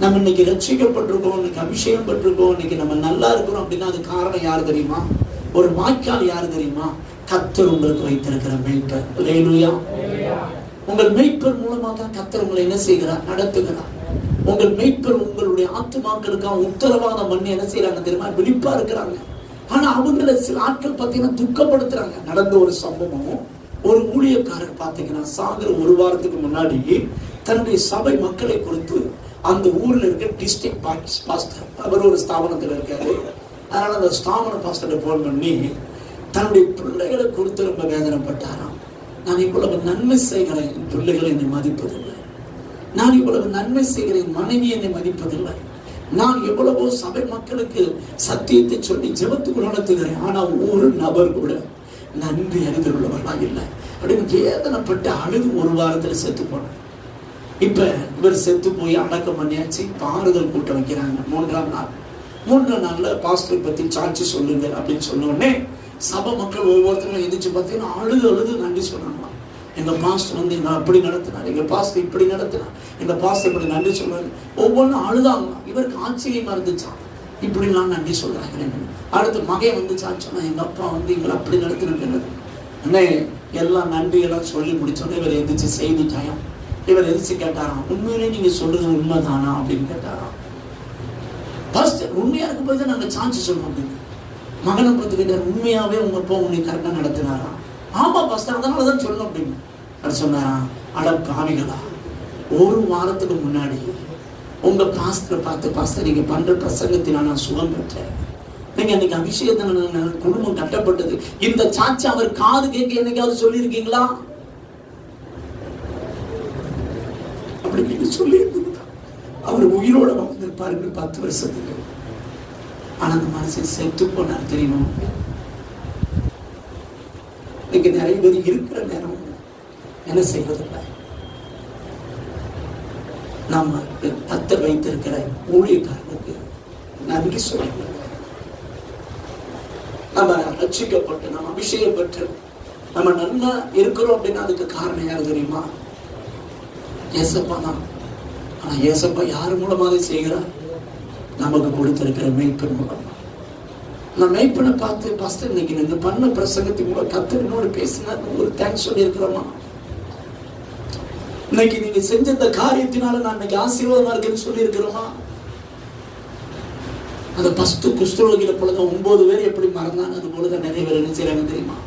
நம்ம இன்னைக்கு ரட்சிக்கப்பட்டிருக்கோம், இன்னைக்கு அபிஷேகம் பட்டிருக்கோம், இன்னைக்கு நம்ம நல்லா இருக்கிறோம் அப்படின்னா அது காரணம் யாரு தெரியுமா? ஒரு வாய்க்கால் யாரு தெரியுமா? கர்த்தர் உங்களுக்கு வைத்திருக்கிற மேய்ப்பர். அல்லேலூயா. உங்கள் மேய்ப்பர் மூலமா தான் கர்த்தர் உங்களை என்ன செய்கிறார்? நடத்துகிறார். உங்கள் மேய்ப்பர் உங்களுடைய ஆத்துமாக்களுக்காக உத்தரவாதம் பண்ணி என்ன செய்யறாங்க தெரியுமா? விழிப்பா இருக்கிறாங்க. ஆனா அவங்கள சில ஆட்கள் பாத்தீங்கன்னா துக்கப்படுத்துறாங்க. நடந்த ஒரு சம்பவம், ஒரு ஊழியக்காரர் பாத்தீங்கன்னா சாகிற ஒரு வாரத்துக்கு முன்னாடி தன்னுடைய சபை மக்களை கொடுத்து அந்த ஊர்ல இருக்க டிஸ்ட்ரிக்ட் பாஸ்டர், அவர் ஒரு ஸ்தாபனத்தில் இருக்காரு. அதனால அந்த ஸ்தாபன பாஸ்டர் போன் பண்ணி தன்னுடைய பிள்ளைகளை கொடுத்து ரொம்ப வேதனைப்பட்டாராம். நான் இவ்வளவு நன்மை செய்கிறேன், என் பிள்ளைகளை என்னை மதிப்பதில்லை. நான் இவ்வளவு நன்மை செய்கிறேன், மனைவி என்னை மதிப்பதில்லை. நான் எவ்வளவோ சபை மக்களுக்கு சத்தியத்தை சொல்லி ஜெபத்துக்கு நடத்துகிறேன், ஆனா ஒரு நபர் கூட நன்றி அறிதல் உள்ளவர்களா இல்லை அப்படின்னு வேதனைப்பட்டு அழுது ஒரு வாரத்துல செத்து போனார். இப்ப இவர் செத்து போய் அடக்கம் பண்ணியாச்சு. ஆறுதல் கூட்டம் வைக்கிறாங்க. மூன்றாம் நாள்ல பாஸ்டர் பத்தி சாட்சி சொல்லுங்க அப்படின்னு சொன்ன உடனே சபை மக்கள் ஒவ்வொருத்தரும் எதிர்த்து பார்த்தீங்கன்னா அழுது நன்றி சொன்னாங்களாம். எங்க பாஸ்டர் வந்து எங்களை அப்படி நடத்தினார், எங்க பாஸ்டர் இப்படி நடத்தினார், எங்க பாஸ்டர் இப்படி நன்றி சொன்னாரு. ஒவ்வொன்றும் அழுதாங்களாம். இவருக்கு ஆச்சரியமா இருந்துச்சான், இப்படிலாம் நன்றி சொல்றாங்க. அடுத்து மகன் வந்து சாட்சினா, எங்க அப்பா வந்து எங்களை அப்படி நடத்தினது. அண்ணே எல்லாம் நன்றி எல்லாம் சொல்லி முடிச்சோன்னே இவர் எதிர்த்து செய்திட்டாயம். இவர் எதிர்த்து கேட்டாராம், உண்மையிலே நீங்க சொல்றது உண்மைதானா அப்படின்னு கேட்டாராம். பாஸ்டர் உண்மையா இருக்கும் போது நாங்க சாட்சி சொல்றோம் அப்படின்னு. மகனை பார்த்து கேட்டார், உண்மையாவே உங்க அப்பா உன்னை கரெக்டா நடத்தினாரா? ஆமா பாஸ்டர், அதனாலதான் சொல்லணும் அப்படின்னு அவர் சொன்னாராம். அட பாவிகளா, ஒரு வாரத்துக்கு முன்னாடி உங்க பாஸ்டரை பார்த்து, பாஸ்டர் நீங்க பண்ற பிரசங்கத்தினால் நான் சுகம் பெற்றேன், நீங்க அன்னைக்கு அபிஷேகத்தினால குடும்பம் கட்டப்பட்டது, இந்த சாட்சி அவர் காது கேட்க என்னைக்காவது சொல்லியிருக்கீங்களா? அப்படி நீங்க சொல்லி அவர் உயிரோட வாழ்ந்திருப்பாரு 10 வருஷத்துக்கு. ஆனா அந்த மனுஷன் செத்து போனார் தெரியுமா? இன்னைக்கு நிறைய பேர் இருக்கிற நேரம் என்ன செய்வதில்லை. நம்ம கர்த்தர் வைத்திருக்கிற ஊழியக்காரனுக்கு நன்றி சொல்லுங்க. நம்ம ரட்சிக்கப்பட்டு, நம்ம அபிஷேகம் பெற்று, நம்ம நன்மை இருக்கிறோம் அப்படின்னா அதுக்கு காரணம் யாரு தெரியுமா? ஏசப்பா தான். ஆனா ஏசப்பா யார் மூலமாக செய்கிறார்? நமக்கு கொடுத்திருக்கிற மேய்ப்பன் மூலமா. நான் மேய்ப்பனை பார்த்து, பாஸ்டர் இன்னைக்கு நீங்க பண்ண பிரசங்கத்தின் மூலம் கர்த்தரோடு பேசினார், ஒரு தேங்க்ஸ் சொல்லி இருக்கிறோமா? இன்னைக்கு நீங்க செஞ்ச இந்த காரியத்தினால நான் இன்னைக்கு ஆசீர்வாதமா இருக்குன்னு சொல்லி இருக்கிறோமா? அந்த 10 குஷ்டரோகியில பொழுது 9 பேர் எப்படி மறந்தாங்க, அது போலதான் நிறைய பேர் என்ன செய்யறாங்க தெரியுமா?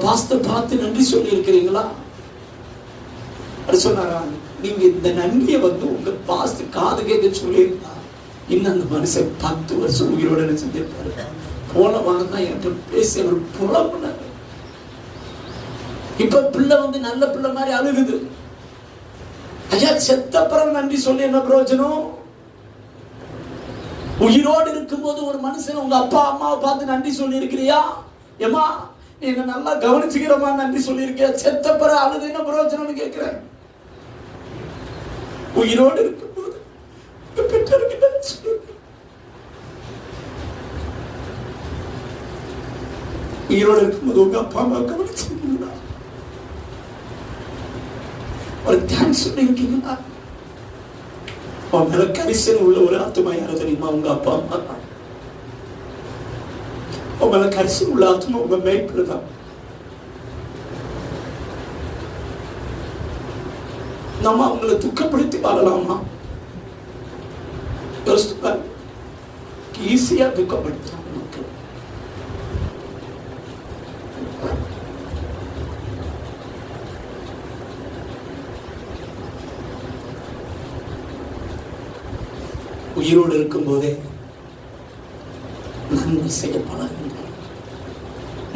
பாஸ்டர் பார்த்து நன்றி சொல்லி இருக்கிறீங்களா? அது சொன்னாரா, நீங்க இந்த நன்றியை வந்து உங்க பாஸ்டர் காது கேட்க சொல்லியிருந்தா இன்னும் அந்த மனுஷன் 10 வருஷம் உயிரோட செஞ்சிருப்பாரு. போன வாரம் தான் என்கிட்ட பேசி அவர் புலம்புனார். இப்ப பிள்ளை வந்து நல்ல பிள்ளை மாதிரி அழுகுது. ஐயா, செத்த பிறகு நன்றி சொல்லி என்ன பிரயோஜனம்? உயிரோடு இருக்கும் போது ஒரு மனுஷன் உங்க அப்பா அம்மாவை பார்த்து நன்றி சொல்லி இருக்கிறியா? ஏமா நீ என்ன நல்லா கவனிச்சுக்கிறமா நன்றி சொல்லி இருக்கியா? செத்த பிற அழுது என்ன பிரயோஜனம்னு கேட்கிறேன். உயிரோடு இருக்கும் போது பெற்றோருக்கு நன்றி சொல்லி, உயிரோடு இருக்கும்போது உங்க அப்பா அம்மா கவனிச்சுக்கிறீங்களா? ஒரு தேங்க்ஸ் சொல்லியிருக்கீங்களா? உங்களை கரிசல் உள்ள ஒரு ஆத்மா யாரும் தெரியுமா? உங்க அப்பா அம்மா தான். உங்களை கரிசல் உள்ள ஆத்மா உங்க மேய்ப்பர் தான். நம்ம அவங்களை துக்கப்படுத்தி வாழலாமா? ஈஸியா துக்கப்படுத்தலாம். உயிரோடு இருக்கும் போதே நன்மை செய்ய பழகுங்கள்.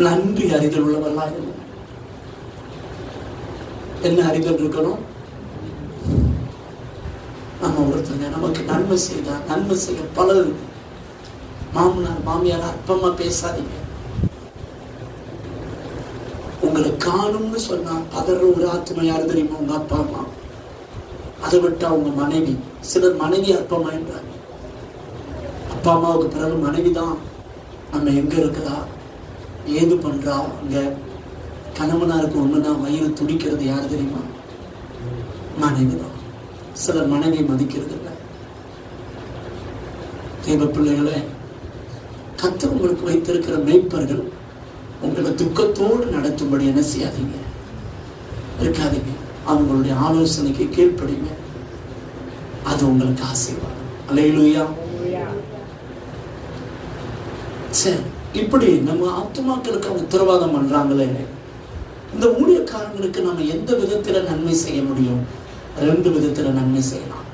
நன்றி அறிதல் உள்ளவர்களாக இருக்கணும். என்ன அறிதல் இருக்கணும்? நம்ம ஒருத்தங்க நமக்கு நன்மை செய்தார், நன்மை செய்ய பழகு. மாமனார் மாமியார் அற்பமா பேசாதீங்க. உங்களை காணும்னு சொன்னா பதற ஒரு ஆத்மா யாரு தெரியுமா? உங்க அப்பா அம்மா. அதை விட்டா உங்க மனைவி. சிலர் மனைவி அற்பமா என்றாங்க. அப்பா அம்மாவுக்கு பிறகு மனைவிதான் நம்ம எங்க இருக்கிறா, ஏது பண்றா. அங்க கணவனாருக்கு ஒண்ணுனா வயிறு துடிக்கிறது யாரு தெரியுமா? மனைவிதான். சிலர் மனைவியை மதிக்கிறது இல்லை. தேவ பிள்ளைகளே, கர்த்தர் உங்களுக்கு வைத்திருக்கிற மேய்ப்பர்கள் உங்களை துக்கத்தோடு நடத்தும்படி என்ன செய்யாதீங்க, இருக்காதீங்க. அவங்களுடைய ஆலோசனைக்கு கீழ்ப்படிங்க. அது உங்களுக்கு ஆசீர்வாதம். அல்லேலூயா. சரி, இப்படி நம்ம ஆத்துமாக்களுக்கு உத்தரவாதம் பண்றாங்களே, இந்த ஊழியக்காரங்களுக்கு நம்ம எந்த விதத்துல நன்மை செய்ய முடியும்? 2 விதத்துல நன்மை செய்யலாம்.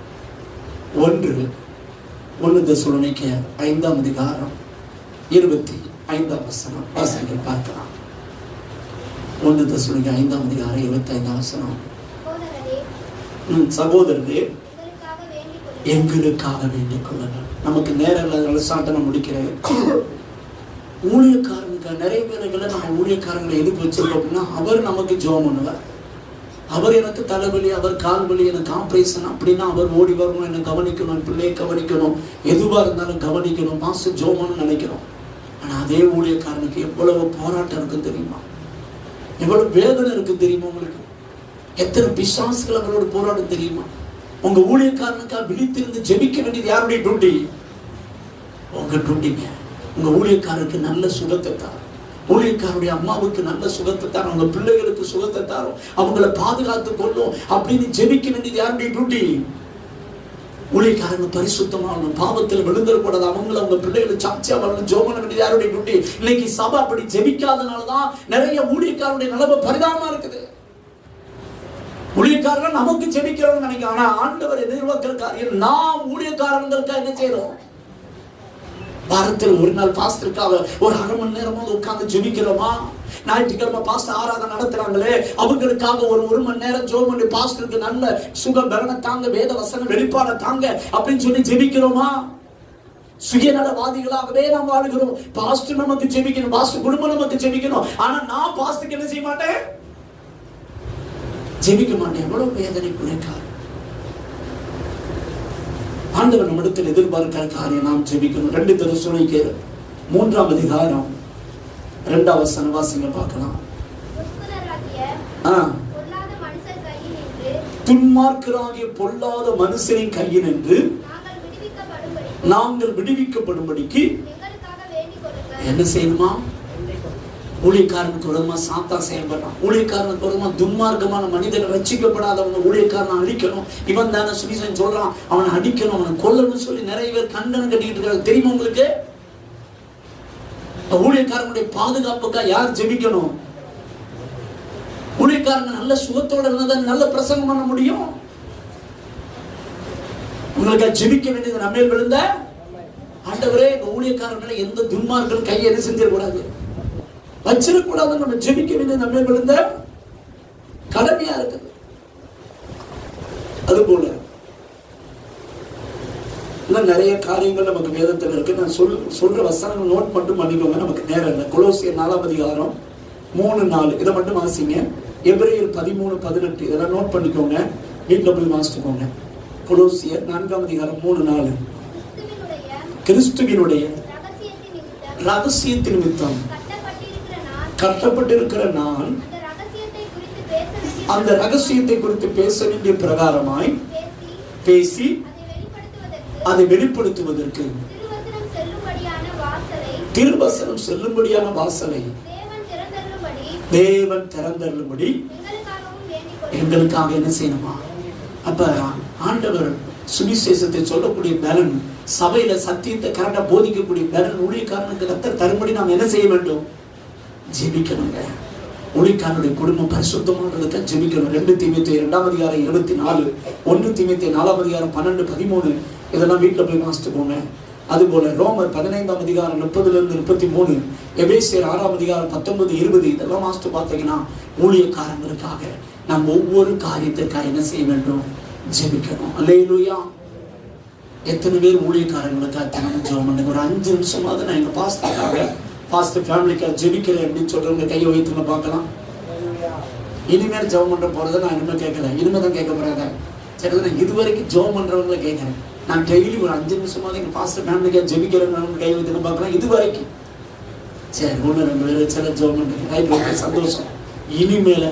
1 தெசலோனிக்கேயர் 5ஆம் அதிகாரம் 25ஆம் வசனம் வாசிக்க பார்க்கலாம். 1 தெசலோனிக்கேயர் 5ஆம் அதிகாரம் 25ஆம் வசனம். சகோதரரே, எங்களுக்காக வேண்டிக் கொள்ளுங்கள். நமக்கு நேரம் சாட்டனை முடிக்கிறேன். ஊழியக்காரனுக்கு நிறைய பேர்களை நம்ம ஊழியக்காரங்களை எதுக்கு வச்சிருக்கோம் அப்படின்னா, அவர் நமக்கு ஜெபம் பண்ணுவார். அவர் எனக்கு தலைவலி, அவர் கால் வலி, எனக்கு ஆப்ரேஷன் அப்படின்னா அவர் ஓடி வரணும், என்னை கவனிக்கணும், பிள்ளையை கவனிக்கணும், எதுவா இருந்தாலும் கவனிக்கணும், மாசம் ஜெபம்னு நினைக்கிறோம். ஆனா அதே ஊழியக்காரனுக்கு எவ்வளவு போராட்டம் இருக்கு தெரியுமா? எவ்வளவு வேதனை இருக்கு தெரியுமா? உங்களுக்கு எத்தனை பிசாசுகள் அவரோட போராட்டம் தெரியுமா? உங்க ஊழியக்காரனுக்காக விழித்திருந்து ஜெபிக்க வேண்டியது யாருடைய டியூட்டி? உங்க டியூட்டிங்க. உங்க ஊழியக்காரருக்கு நல்ல சுகத்தை தாரும், ஊழியக்காரருடைய அம்மாவுக்கு நல்ல சுகத்தை தாரும், உங்க பிள்ளைகளுக்கு சுகத்தை தாரும், அவங்களை பாதுகாத்து கொள்ளும் அப்படின்னு ஜெபிக்க வேண்டியது யாருடைய டியூட்டி? ஊழியக்காரங்க பரிசுத்தமாகணும், பாவத்தில் விழுந்துடக்கூடாது, அவங்களை அவங்க பிள்ளைகளை சாட்சியா வரணும், ஜெபம் பண்ண வேண்டியது யாருடைய டியூட்டி? இன்னைக்கு சபை அப்படி ஜெபிக்காதனாலதான் நிறைய ஊழியக்காரருடைய நிலைமை பரிதாபமா இருக்குது. ஊழியக்காரர்கள் நமக்கு ஜெபிக்கிறோம்னு நினைக்கிறோம். ஆனா ஆண்டவர் எதிர்பார்க்கிற காரியம், நாம் ஊழியக்காரர்களுக்காக என்ன செய்யறோம்? வாரத்தில் ஒரு நாள் பாஸ்டருக்காக ஒரு 1/2 மணி நேரமாவது உட்கார்ந்து ஜெபிக்கிறோமா? ஞாயிற்றுக்கிழமை பாஸ்டர் ஆராதனை நடத்துறாங்களே, அவங்களுக்காக ஒரு 1 மணி நேரம் ஜெபம் பண்ணி பாஸ்டருக்கு நல்ல சுக பலனை தாங்க, வேத வசன வெளிப்பாட தாங்க அப்படின்னு சொல்லி ஜெபிக்கிறோமா? சுயநலவாதிகளாகவே நாம் வாழுகிறோம். பாஸ்டர் நமக்கு ஜெபிக்கணும், பாஸ்டர் குடும்பம் நமக்கு ஜெபிக்கணும். ஆனா நான் பாஸ்டருக்கு என்ன செய்ய மாட்டேன், ஜெபிக்க மாட்டேன். எவ்வளவு வேதனைக்குரிய காரியம். ஆண்டவர் நம்மிடத்தில் எதிர்பார்க்கிற காரியம் நாம் ஜெபிக்கணும். 2 தெசலோனிக்கேயர் 3ஆம் அதிகாரம் 2ஆம் வசனம் வாசிங்க பார்க்கலாம். துன்மார்க்கராகிய பொல்லாத மனுஷரின் கையில் நின்று நாங்கள் விடுவிக்கப்படும்படிக்கு என்ன செய்யணுமா? ஊழியக்காரனுக்கு விரோதமா சாத்தான் செயல்படுறான். ஊழியக்காரனுக்கு விரோதமா துன்மார்க்கமான மனிதர்கள் ரட்சிக்கப்படாதவங்க ஊழியக்காரனை அழிக்கணும், இவன் தானே சுவிசேஷம் சொல்றான், அவனை அடிக்கணும், அவனை கொல்லணும்னு சொல்லி நிறைய பேர் கண்டனம் கட்டிட்டு இருக்காங்க. தெரியுமா உங்களுக்கு? ஊழியக்காரனுடைய பாதுகாப்புக்காக யார் ஜெபிக்கணும்? ஊழியக்காரங்க நல்ல சுகத்தோட இருந்தாதான் நல்ல பிரசங்கம் பண்ண முடியும். உங்களுக்கு ஜெபிக்க வேண்டியது நம்ம விழுந்த ஆண்டவரே, எங்க ஊழியக்காரங்களை எந்த துன்மார்க்கும் கையை எது செஞ்சிடக்கூடாது, வச்சிடக்கூடாது. நம்ம ஜெபிக்க வேண்டியது நம்ம விழுந்த கடமையா இருக்குது. அதுபோல இன்னும் நிறைய காரியங்கள் நமக்கு வேதத்தில் இருக்கு. நான் சொல்ற வசனங்கள் நோட் மட்டும் பண்ணிக்கோங்க, நமக்கு நேரம் இல்லை. கொலோசியர் 4ஆம் அதிகாரம் 3-4 இதை மட்டும் வாசிங்க. எபிரேயர் 13-18 இதெல்லாம் நோட் பண்ணிக்கோங்க, வீட்டில் போய் வாசிச்சுக்கோங்க. கொலோசியர் 4ஆம் அதிகாரம் 3-4. கிறிஸ்துவினுடைய ரகசியத்தின் நிமித்தம் கட்டப்பட்டிருக்கிற நான் அந்த ரகசியத்தை குறித்து பேச வேண்டிய பிரகாரமாய் பேசி அதை வெளிப்படுத்துவதற்கு திருவசனம் செல்லும்படியான வாசலை தேவன் திறந்தருளும்படி எங்களுக்காக என்ன செய்யணுமா? அப்ப ஆண்டவர் சுவிசேஷத்தை சொல்லக்கூடிய பலன், சபையில சத்தியத்தை கரெக்டா போதிக்கக்கூடிய பலன் ஊழியக்காரனுக்கு கர்த்தர் தரும்படி நாம் என்ன செய்ய வேண்டும்? ஜெபிக்கணுங்க. ஊழியக்காரனுடைய குடும்பம் பரிசுத்தமானதுக்கு ஜெபிக்கணும். 2 தீமோத்தேயு 2ஆம் அதிகாரம் 24, 1 தீமோத்தேயு 4ஆம் அதிகாரம் 12, 13 இதெல்லாம் வீட்டில் போய் வாசித்துக்கோங்க. அதுபோல ரோமர் 15ஆம் அதிகாரம் 30-33, எபேசியர் 6ஆம் அதிகாரம் 19-20 இதெல்லாம் வாசித்து பார்த்தீங்கன்னா ஊழியக்காரங்களுக்காக நம்ம ஒவ்வொரு காரியத்திற்காக என்ன செய்ய வேண்டும்? ஜெபிக்கணும். அல்லேலூயா. எத்தனை பேர் ஊழியக்காரங்களுக்காக தினமும் ஜெபம் பண்ணுங்க. ஒரு 5 நிமிஷமாவது நான் எங்க பாஸ்டர் ஃபேமிலிக்காக ஜெபிக்கிறேன் அப்படின்னு சொல்றவங்க கையை வைத்துன்னு பார்க்கலாம். இனிமேல் ஜெபம் பண்ற போறதை நான் இனிமேல் கேட்கல, இனிமேல் தான் கேட்க போறாங்க. சரி, நான் இதுவரைக்கும் ஜெபம் பண்றவங்களை கேட்கிறேன். நான் டெய்லி ஒரு 5 நிமிஷமாவது எங்க பாஸ்டர் ஃபேமிலிக்காக ஜெபிக்கிறேன் கை வைத்துன்னு பார்க்கலாம். இது வரைக்கும் சரி 1-2 பேர் சில ஜெபம் பண்றேன், சந்தோஷம். இனிமேல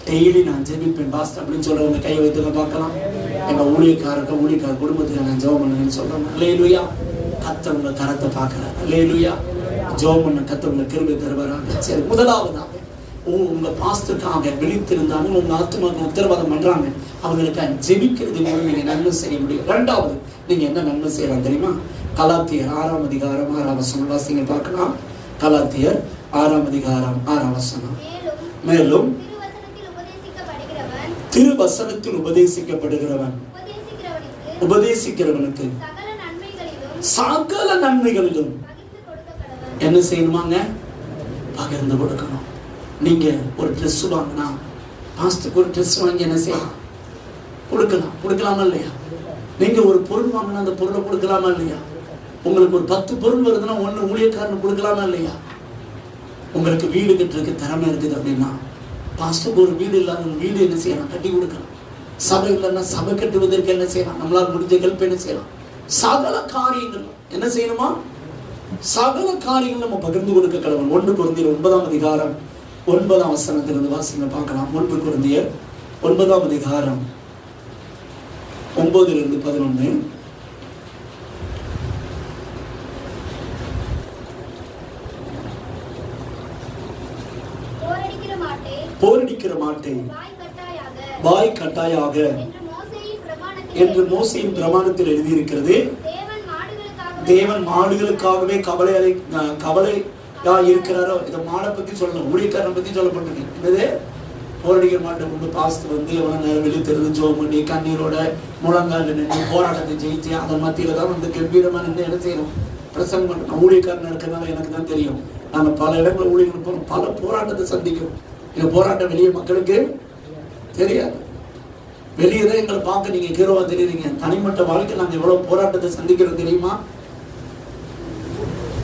டெய்லி நான் ஜெபிப்பேன் பாஸ்டர் அப்படின்னு சொல்றவங்க கை வைத்துன்னு பார்க்கலாம். எங்க ஊழியக்கார குடும்பத்துக்கு நான் ஜெபம் பண்ணுவேன்னு சொல்றேன். அல்லேலூயா. கர்த்தர் கரத்தை பார்க்கிறேன். அல்லேலூயா. ஜெபம் பண்ண கர்த்தர் கிருபை தருவாராக. சரி, முதலாவதாக உங்க பாஸ்டருக்காக விழித்திருந்தாலும் உங்க ஆத்துமாக்கு உத்தரவாதம் பண்றாங்க, அவங்களுக்கு ஜெபிக்கிறது மூலம் நீங்க நன்மை செய்ய முடியும். 2வது நீங்க என்ன நன்மை செய்யலாம் தெரியுமா? கலாத்தியர் 6ஆம் அதிகாரம் 6ஆம் வசனம் வாசிங்க பார்க்கலாம். கலாத்தியர் 6ஆம் அதிகாரம் 6ஆம் வசனம். மேலும் திருவசனத்தில் உபதேசிக்கப்படுகிறவன் உபதேசிக்கிறவனுக்கு சகல நன்மைகளிலும் என்ன செய்யணுமாங்க? பகிர்ந்து கொடுக்கணும். நீங்க ஒரு ட்ரெஸ் வாங்கினா பாஸ்டருக்கு ஒரு ட்ரெஸ் வாங்கி என்ன செய்யலாம்? கொடுக்கலாமா இல்லையா? நீங்க ஒரு பொருள் வாங்கினா அந்த பொருளை கொடுக்கலாமா இல்லையா? உங்களுக்கு ஒரு 10 பொருள் வருதுன்னா 1 ஊழியக்காரன் கொடுக்கலாமா இல்லையா? உங்களுக்கு வீடு கட்டுறதுக்கு திறமை இருக்குது அப்படின்னா பாஸ்டருக்கு ஒரு வீடு இல்லாத வீடு என்ன செய்யலாம்? கட்டி கொடுக்கலாம். சபை இல்லைன்னா சபை கட்டுவதற்கு என்ன செய்யலாம்? நம்மளால் முடிஞ்ச ஹெல்ப் என்ன செய்யலாம்? சகல காரியங்கள் என்ன செய்யணுமா? சகல காரியங்கள் நம்ம பகிர்ந்து கொடுக்க கடவுள். 1 கொரிந்தியர் 9ஆம் அதிகாரம் 9ஆம் வசனத்திலிருந்து வாசிங்க பார்க்கலாம். 1 கொரிந்தியர் 9ஆம் அதிகாரம் 9-11. போரடிக்கிற மாட்டே வாய் கட்டாயாக என்று மோசேயின் பிரமாணத்தில் எழுதியிருக்கிறது. தேவன் மாடுகளுக்காகவே கவலையா இருக்கிறாரோ? இதை மாடை பத்தி சொல்லணும், ஊழியக்காரனை பத்தி சொல்லப்பட்டிருக்கு. என்னது? போரடிக்கிற மாட்டை கொண்டு பாஸ்து வந்து எவ்வளவு நேரம் வெளித்தெரிந்து ஜோம் பண்ணி கண்ணீரோட முழங்கால் நின்று போராட்டத்தை ஜெயிச்சு அதன் மத்தியில தான் வந்து கம்பீரமா நின்று என்ன செய்யணும்? பிரசங்கம் பண்ணணும். ஊழியக்காரன் இருக்கிறதுனால எனக்கு தான் தெரியும். நாங்க பல இடங்களில் ஊழியர்கள் போறோம், பல போராட்டத்தை சந்திக்கிறோம். எங்க போராட்டம் வெளியே மக்களுக்கு தெரியாது. வெளியே தான் எங்களை பார்க்க நீங்க ஹீரோவா தெரியுறீங்க. தனிப்பட்ட வாழ்க்கை நாங்க எவ்வளவு போராட்டத்தை சந்திக்கிறோம் தெரியுமா?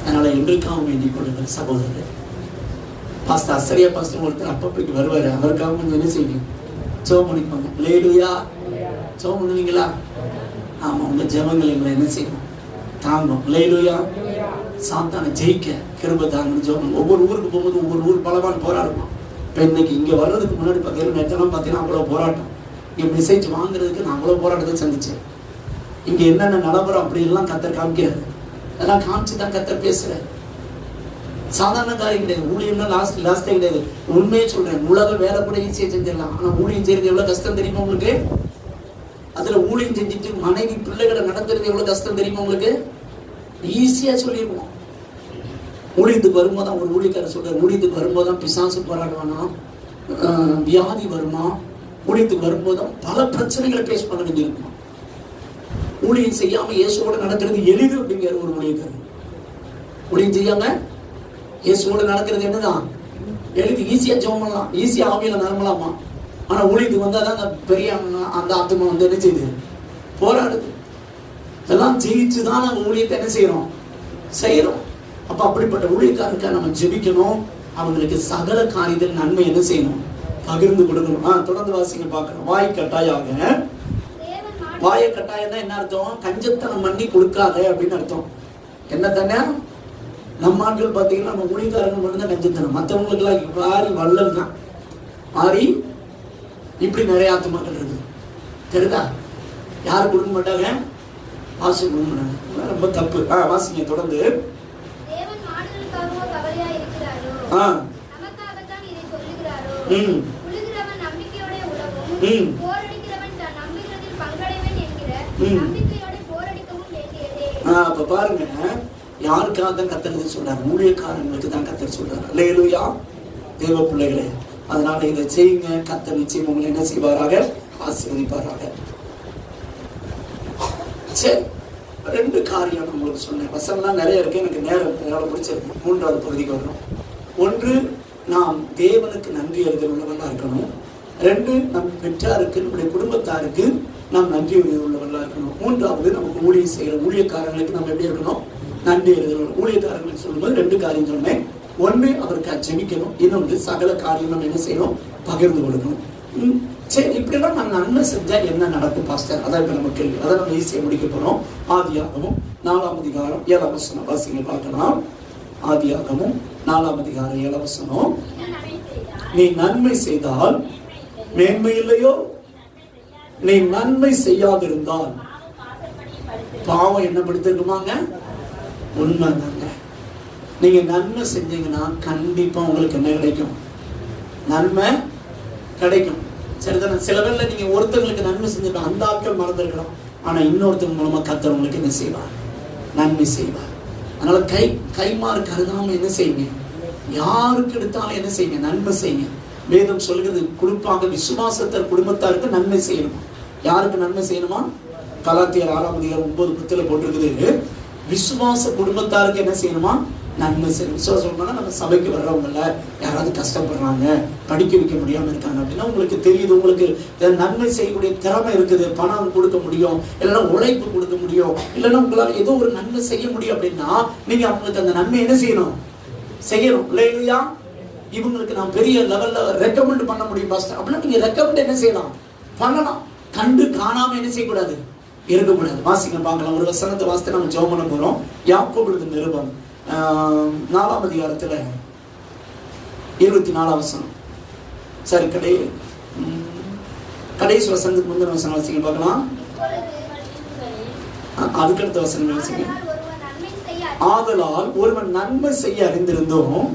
அதனால எங்களுக்காகவும் வேண்டிக் கொள்ளுங்கள் சகோதரர். பாஸ்டர் அசரியா பாஸ்டர் ஒருத்தர் அப்பப்பைக்கு வருவாரு, அவருக்காக கொஞ்சம் என்ன செய்வீங்க? ஜெபம் பண்ணிப்பாங்க. லேலுயா. ஜெபம் பண்ணுவீங்களா? ஆமா, உங்க ஜெபங்கள் எங்களை என்ன செய்யணும்? தாங்கும். லேலுயா. சாத்தானை ஜெயிக்க கிருபை தாங்கன்னு ஜெபம். ஒவ்வொரு ஊருக்கு போகும்போது ஒவ்வொரு ஊர் பலவான் போராடுவோம். இப்போ இன்னைக்கு இங்க வர்றதுக்கு முன்னாடி பார்த்தீங்கன்னா நேற்றெல்லாம் பார்த்தீங்கன்னா அவ்வளவு போராட்டம். இங்க மெசேஜ் வாங்குறதுக்கு நான் அவ்வளவு போராட்டத்தை சந்திச்சேன். இங்க என்னென்ன நடைமுறை அப்படி எல்லாம் கத்தர் காமிக்கிறாரு. அதெல்லாம் காமிச்சுதான் கத்தர் பேசுறேன். சாதாரண காரியம் கிடையாது. ஊழியம்னா லாஸ்டே கிடையாது. உண்மையே சொல்றேன், உலக வேலை கூட ஈஸியா செஞ்சிடலாம். ஆனா ஊழியம் செய்யறது எவ்வளவு கஷ்டம் தெரியுமா உங்களுக்கு? அதுல ஊழியம் செஞ்சுட்டு மனைவி பிள்ளைகளை நடத்துறது எவ்வளவு கஷ்டம் தெரியுமா உங்களுக்கு? ஈஸியா சொல்லிடுவோம். ஊழியத்துக்கு வரும்போதான் ஒரு ஊழியக்காரர் சொல்றாரு, ஊழியத்துக்கு வரும்போதுதான் பிசாசு போராடுவானா, வியாதி வருமா, ஊழியத்துக்கு வரும்போதுதான் பல பிரச்சனைகளை பேஸ் பண்ண வேண்டியிருக்கும். ஊழியம் செய்யாம இயேசுவோட நடக்கிறது எளிது அப்படிங்கிற ஒரு ஊழியக்காரர். ஊழியம் செய்யாம இயேசுவோட நடக்கிறது என்னதான் எளிது. ஈஸியா ஜெபம் பண்ணலாம், ஈஸியா ஆவியில நிரம்பலாமா. ஆனா ஊழியத்துக்கு வந்தாதான் அந்த பெரிய அந்த ஆத்மா வந்து என்ன செய்யுது? போராடுது. இதெல்லாம் ஜெயிச்சுதான் நம்ம ஊழியத்தை என்ன செய்யறோம். அப்ப அப்படிப்பட்ட ஊழியக்காரருக்கா நம்ம ஜெபிக்கணும். அவங்களுக்கு சகல காரியத்தில் நன்மை என்ன செய்யணும், பகிர்ந்து கொடுக்கணும். தொடர்ந்து வாசிங்க பார்க்கணும். வாய் கட்டாயாக, வாய கட்டாயம் தான் என்ன அர்த்தம், கஞ்சத்தனம் பண்ணி கொடுக்காத அப்படின்னு அர்த்தம். என்ன தானே நம்ம ஆட்கள் பார்த்தீங்கன்னா நம்ம ஊழியக்காரங்க மட்டும்தான் கஞ்சத்தனம், மற்றவங்களுக்கு எல்லாம் ஆறி வள்ளல் தான். ஆறி இப்படி நிறைய ஆத்துமாக்கள் இருக்கு தெரியுதா. யாரும் கொடுக்க மாட்டாங்க, வாசி கொடுக்க மாட்டாங்க. ரொம்ப தப்பு. வாசிங்க தொடர்ந்து. அப்ப பாருங்க, யாருக்காக தான் கத்தர் சொல்றாரு, ஊழியக்காரங்களுக்கு தான் கத்தர் சொல்றாரு. அல்லேலூயா தேவ பிள்ளைகளே. அதனால இதை செய்யுங்க. கத்தர் நிச்சயம் உங்களை என்ன செய்வாராக, ஆசீர்வதிப்பாராக. சரி, 2 காரியம் உங்களுக்கு சொன்னேன். வசனம்லாம் நிறைய இருக்கு, எனக்கு நேரம் பிடிச்சிருக்கு. 3வது பகுதிக்கு வரணும். 1, நாம் தேவனுக்கு நன்றி அறிதல் உள்ளவர்களா இருக்கணும். 2, நம் பெற்றாருக்கு, நம்முடைய குடும்பத்தாருக்கு நாம் நன்றி உள்ளவர்களா இருக்கணும். 3வது, நமக்கு ஊழியம் செய்கிற ஊழியக்காரங்களுக்கு நம்ம எப்படி இருக்கணும், நன்றி அறிதல். ஊழியக்காரங்களுக்கு சொல்லும்போது 2 காரியம் சொன்னேன். 1, அவருக்கு ஜெபிக்கணும். இன்னொன்று, சகல காரியம் நம்ம என்ன செய்யணும், பகிர்ந்து கொடுக்கணும். சரி, இப்படிலாம் நான் நன்மை செஞ்சா என்ன நடக்கும் பாஸ்டர், அதான் இப்ப நம்ம கேள்வி. அதை நம்ம ஈஸியா முடிக்க போறோம். ஆதியாகமம் 4ஆம் அதிகாரம் 7ஆம் வசனம் வாசிங்க பார்க்கலாம். ஆதியாகமம் 4ஆம் அதிகாரம் 7ஆம் வசனம். நீ நன்மை செய்தால் மேன்மை இல்லையோ, நீ நன்மை செய்யாதிருந்தால் பாவம் என்ன படுத்திருக்குமாங்க. உண்மைதாங்க. நீங்க நன்மை செஞ்சீங்கன்னா கண்டிப்பா உங்களுக்கு என்ன கிடைக்கும், நன்மை கிடைக்கும். சரிதானே. சில வேளை நீங்க ஒருத்தவங்களுக்கு நன்மை செஞ்சிருக்கோம், அந்த ஆட்கள் மறந்துருக்கிறோம், ஆனா இன்னொருத்தவங்க மூலமா கர்த்தர் உங்களுக்கு என்ன செய்வார், நன்மை செய்வார். அதனால கைமாறு கருதாம என்ன செய்யுங்க, யாருக்கு எடுத்தாலும் என்ன செய்யுங்க, நன்மை செய்யுங்க. வேதம் சொல்கிறது, குறிப்பாக விசுவாசத்தர் குடும்பத்தாருக்கு நன்மை செய்யணுமா. யாருக்கு நன்மை செய்யணுமா, கலாத்தியர் 6ஆம் அதிகாரம் 9 போட்டிருக்குது. விசுவாச குடும்பத்தாருக்கு என்ன செய்யணுமா, நன்மை செய்யணும். விசுவாசம் நம்ம சபைக்கு வர்றவங்கள யாராவது கஷ்டப்படுறாங்க, படிக்க வைக்க முடியாம இருக்காங்க அப்படின்னா உங்களுக்கு தெரியுது, உங்களுக்கு நன்மை செய்யக்கூடிய திறமை இருக்குது, பணம் கொடுக்க முடியும், இல்லைன்னா உழைப்பு கொடுக்க முடியும், இல்லைன்னா உங்களால் ஏதோ ஒரு நன்மை செய்ய முடியும் அப்படின்னா நீங்க அவங்களுக்கு அந்த நன்மை என்ன செய்யணும், இல்லையா. இவங்களுக்கு நான் பெரிய லெவல்ல ரெக்கமெண்ட் பண்ண முடியும் பாஸ்டர் அப்படின்னா நீங்க ரெக்கமெண்ட் என்ன செய்யலாம், பண்ணலாம். கண்டு காணாம என்ன செய்யக்கூடாது, இருக்கக்கூடாது. வாசிங்க பார்க்கலாம். ஒரு வசனத்தை வாசித்து நம்ம ஜெபம் பண்ண போறோம். யாக்கோபு நிருபம் 4ஆம் அதிகாரத்துல 24ஆம் வசனம். சரி, கடைசி வசனத்துக்கு முந்தின வசனம் வாசிங்க பார்க்கலாம். அதுக்கடுத்த வசனம் வாசிங்க. ஆதலால் ஒருவன் நன்மை செய்ய அறிந்திருந்தோம்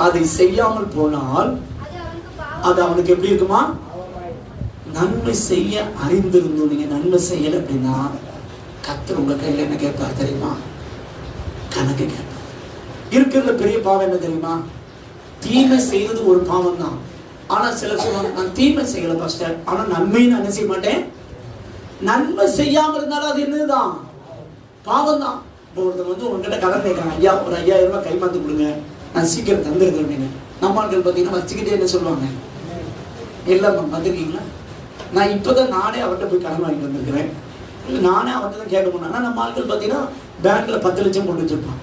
அதை செய்யாமல் போனால் அது அவனுக்கு எப்படி இருக்குமா, நன்மை செய்ய அறிந்திருந்தோம் நீங்க நன்மை செய்யல அப்படின்னா கர்த்தர் உங்க கையில என்ன கேட்பார் தெரியுமா, கணக்கு கேட்பார். இருக்கிறதுல பெரிய பாவம் என்ன தெரியுமா, தீமை செய்யறது ஒரு பாவம் தான். ஆனா சிலர் சொல்லுவாங்க, நான் தீமை செய்யல பாஸ்டர், ஆனா நன்மையை நான் என்ன செய்ய மாட்டேன். நன்மை செய்யாம இருந்தாலும் அது என்னதுதான், பாவம் தான். ஒருத்தர் உங்ககிட்ட கடன் கேட்கறாங்க, ஐயா ஒரு 5000 ரூபாய் கைமாத்து கொடுங்க, நான் சீக்கிரம் தந்துருக்கேன் அப்படின்னு. நம்ம ஆட்கள் பார்த்தீங்கன்னா வச்சுக்கிட்டே என்ன சொல்லுவாங்க, இல்லைம்மா பார்த்துருக்கீங்களா, நான் இப்போதான் நானே அவர்கிட்ட போய் கடன் வாங்கிட்டு வந்திருக்கிறேன், இல்லை நானே அவர்கிட்ட தான் கேட்க போனேன். நம்ம ஆட்கள் பார்த்தீங்கன்னா பேங்க்ல 10 லட்சம் கொண்டு வச்சிருப்பான்.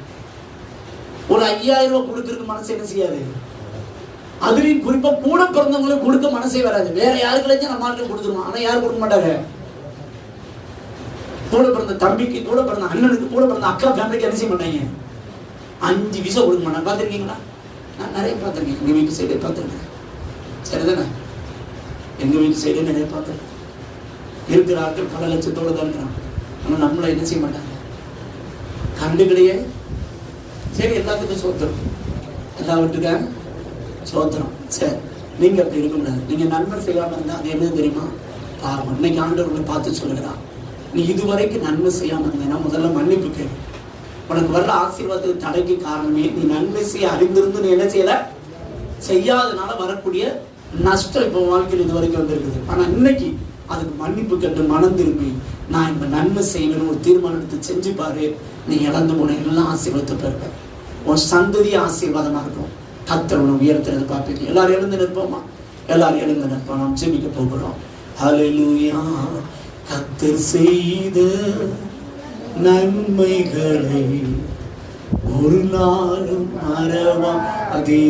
ஒரு 5000 ரூபாய் கொடுக்கறதுக்கு மனசு என்ன செய்யாது. அதுலயும் குறிப்பா கூட பிறந்தவங்களுக்கு கொடுக்க மனசே வராது. வேற யாருக்குள்ளாச்சும் நம்ம ஆட்கள் கொடுத்துருவோம், ஆனா யாரும் கொடுக்க மாட்டாங்க. கூட பிறந்த தம்பிக்கு, கூட பிறந்த அண்ணனுக்கு, கூட பிறந்த அக்கா ஃபேமிலிக்கு என்ன செய்ய மாட்டாங்க, 5 விசா கொடுக்க மாட்டாங்க. பார்த்துருக்கீங்களா? நான் நிறைய பார்த்துருக்கேன். எங்க வீட்டு சைடே பார்த்துருக்கேன். சரிதானே, எங்க வீட்டு சைடே நிறைய பார்த்துருக்கேன். இருக்கிற ஆட்கள் பல லட்சத்தோடு தான் இருக்கிறான், ஆனா நம்மளை என்ன செய்ய மாட்டாங்க, கண்டுகிடையே. சரி, எல்லாத்துக்கும் சோத்திரம், எல்லா வீட்டுக்க சோத்திரம். சரி, நீங்க அப்படி இருக்க முடியாது. நீங்க நன்மை செய்யாம இருந்தா அது என்ன தெரியுமா, பாவம். இன்னைக்கு ஆண்டவர்களை பார்த்து சொல்லுகிறான், நீ இதுவரைக்கும் நன்மை செய்யாம இருந்தேன்னா முதல்ல மன்னிப்பு கேளு. உனக்கு வர்ற ஆசீர்வாதத்துக்கு தடைக்கு காரணமே நீ நன்மை செய்ய அறிந்திருந்து நீ என்ன செய்யல, செய்யாதனால வரக்கூடிய நஷ்டம் இப்போ வாழ்க்கையில் இது வரைக்கும் வந்திருக்குது. ஆனா இன்னைக்கு அதுக்கு மன்னிப்பு கேட்டு மனம் திரும்பி நான் இந்த நன்மை செய்வேன்னு ஒரு தீர்மானம் எடுத்து செஞ்சு பாரு, நீ இழந்து போன எல்லாம் ஆசீர்வாதத்தை பெறுவ. உன் சந்ததி ஆசீர்வாதமா இருக்கும். கர்த்தர் உன்னை உயர்த்துறது பார்ப்பீங்க. எல்லாரும் எழுந்து நிற்போமா, எல்லாரும் எழுந்து நிற்போம். நாம் ஜெபிக்க போகிறோம். ஹல்லேலூயா. கர்த்தர் செய்த நன்மைகளை ஒரு நாளும் மறவாதே.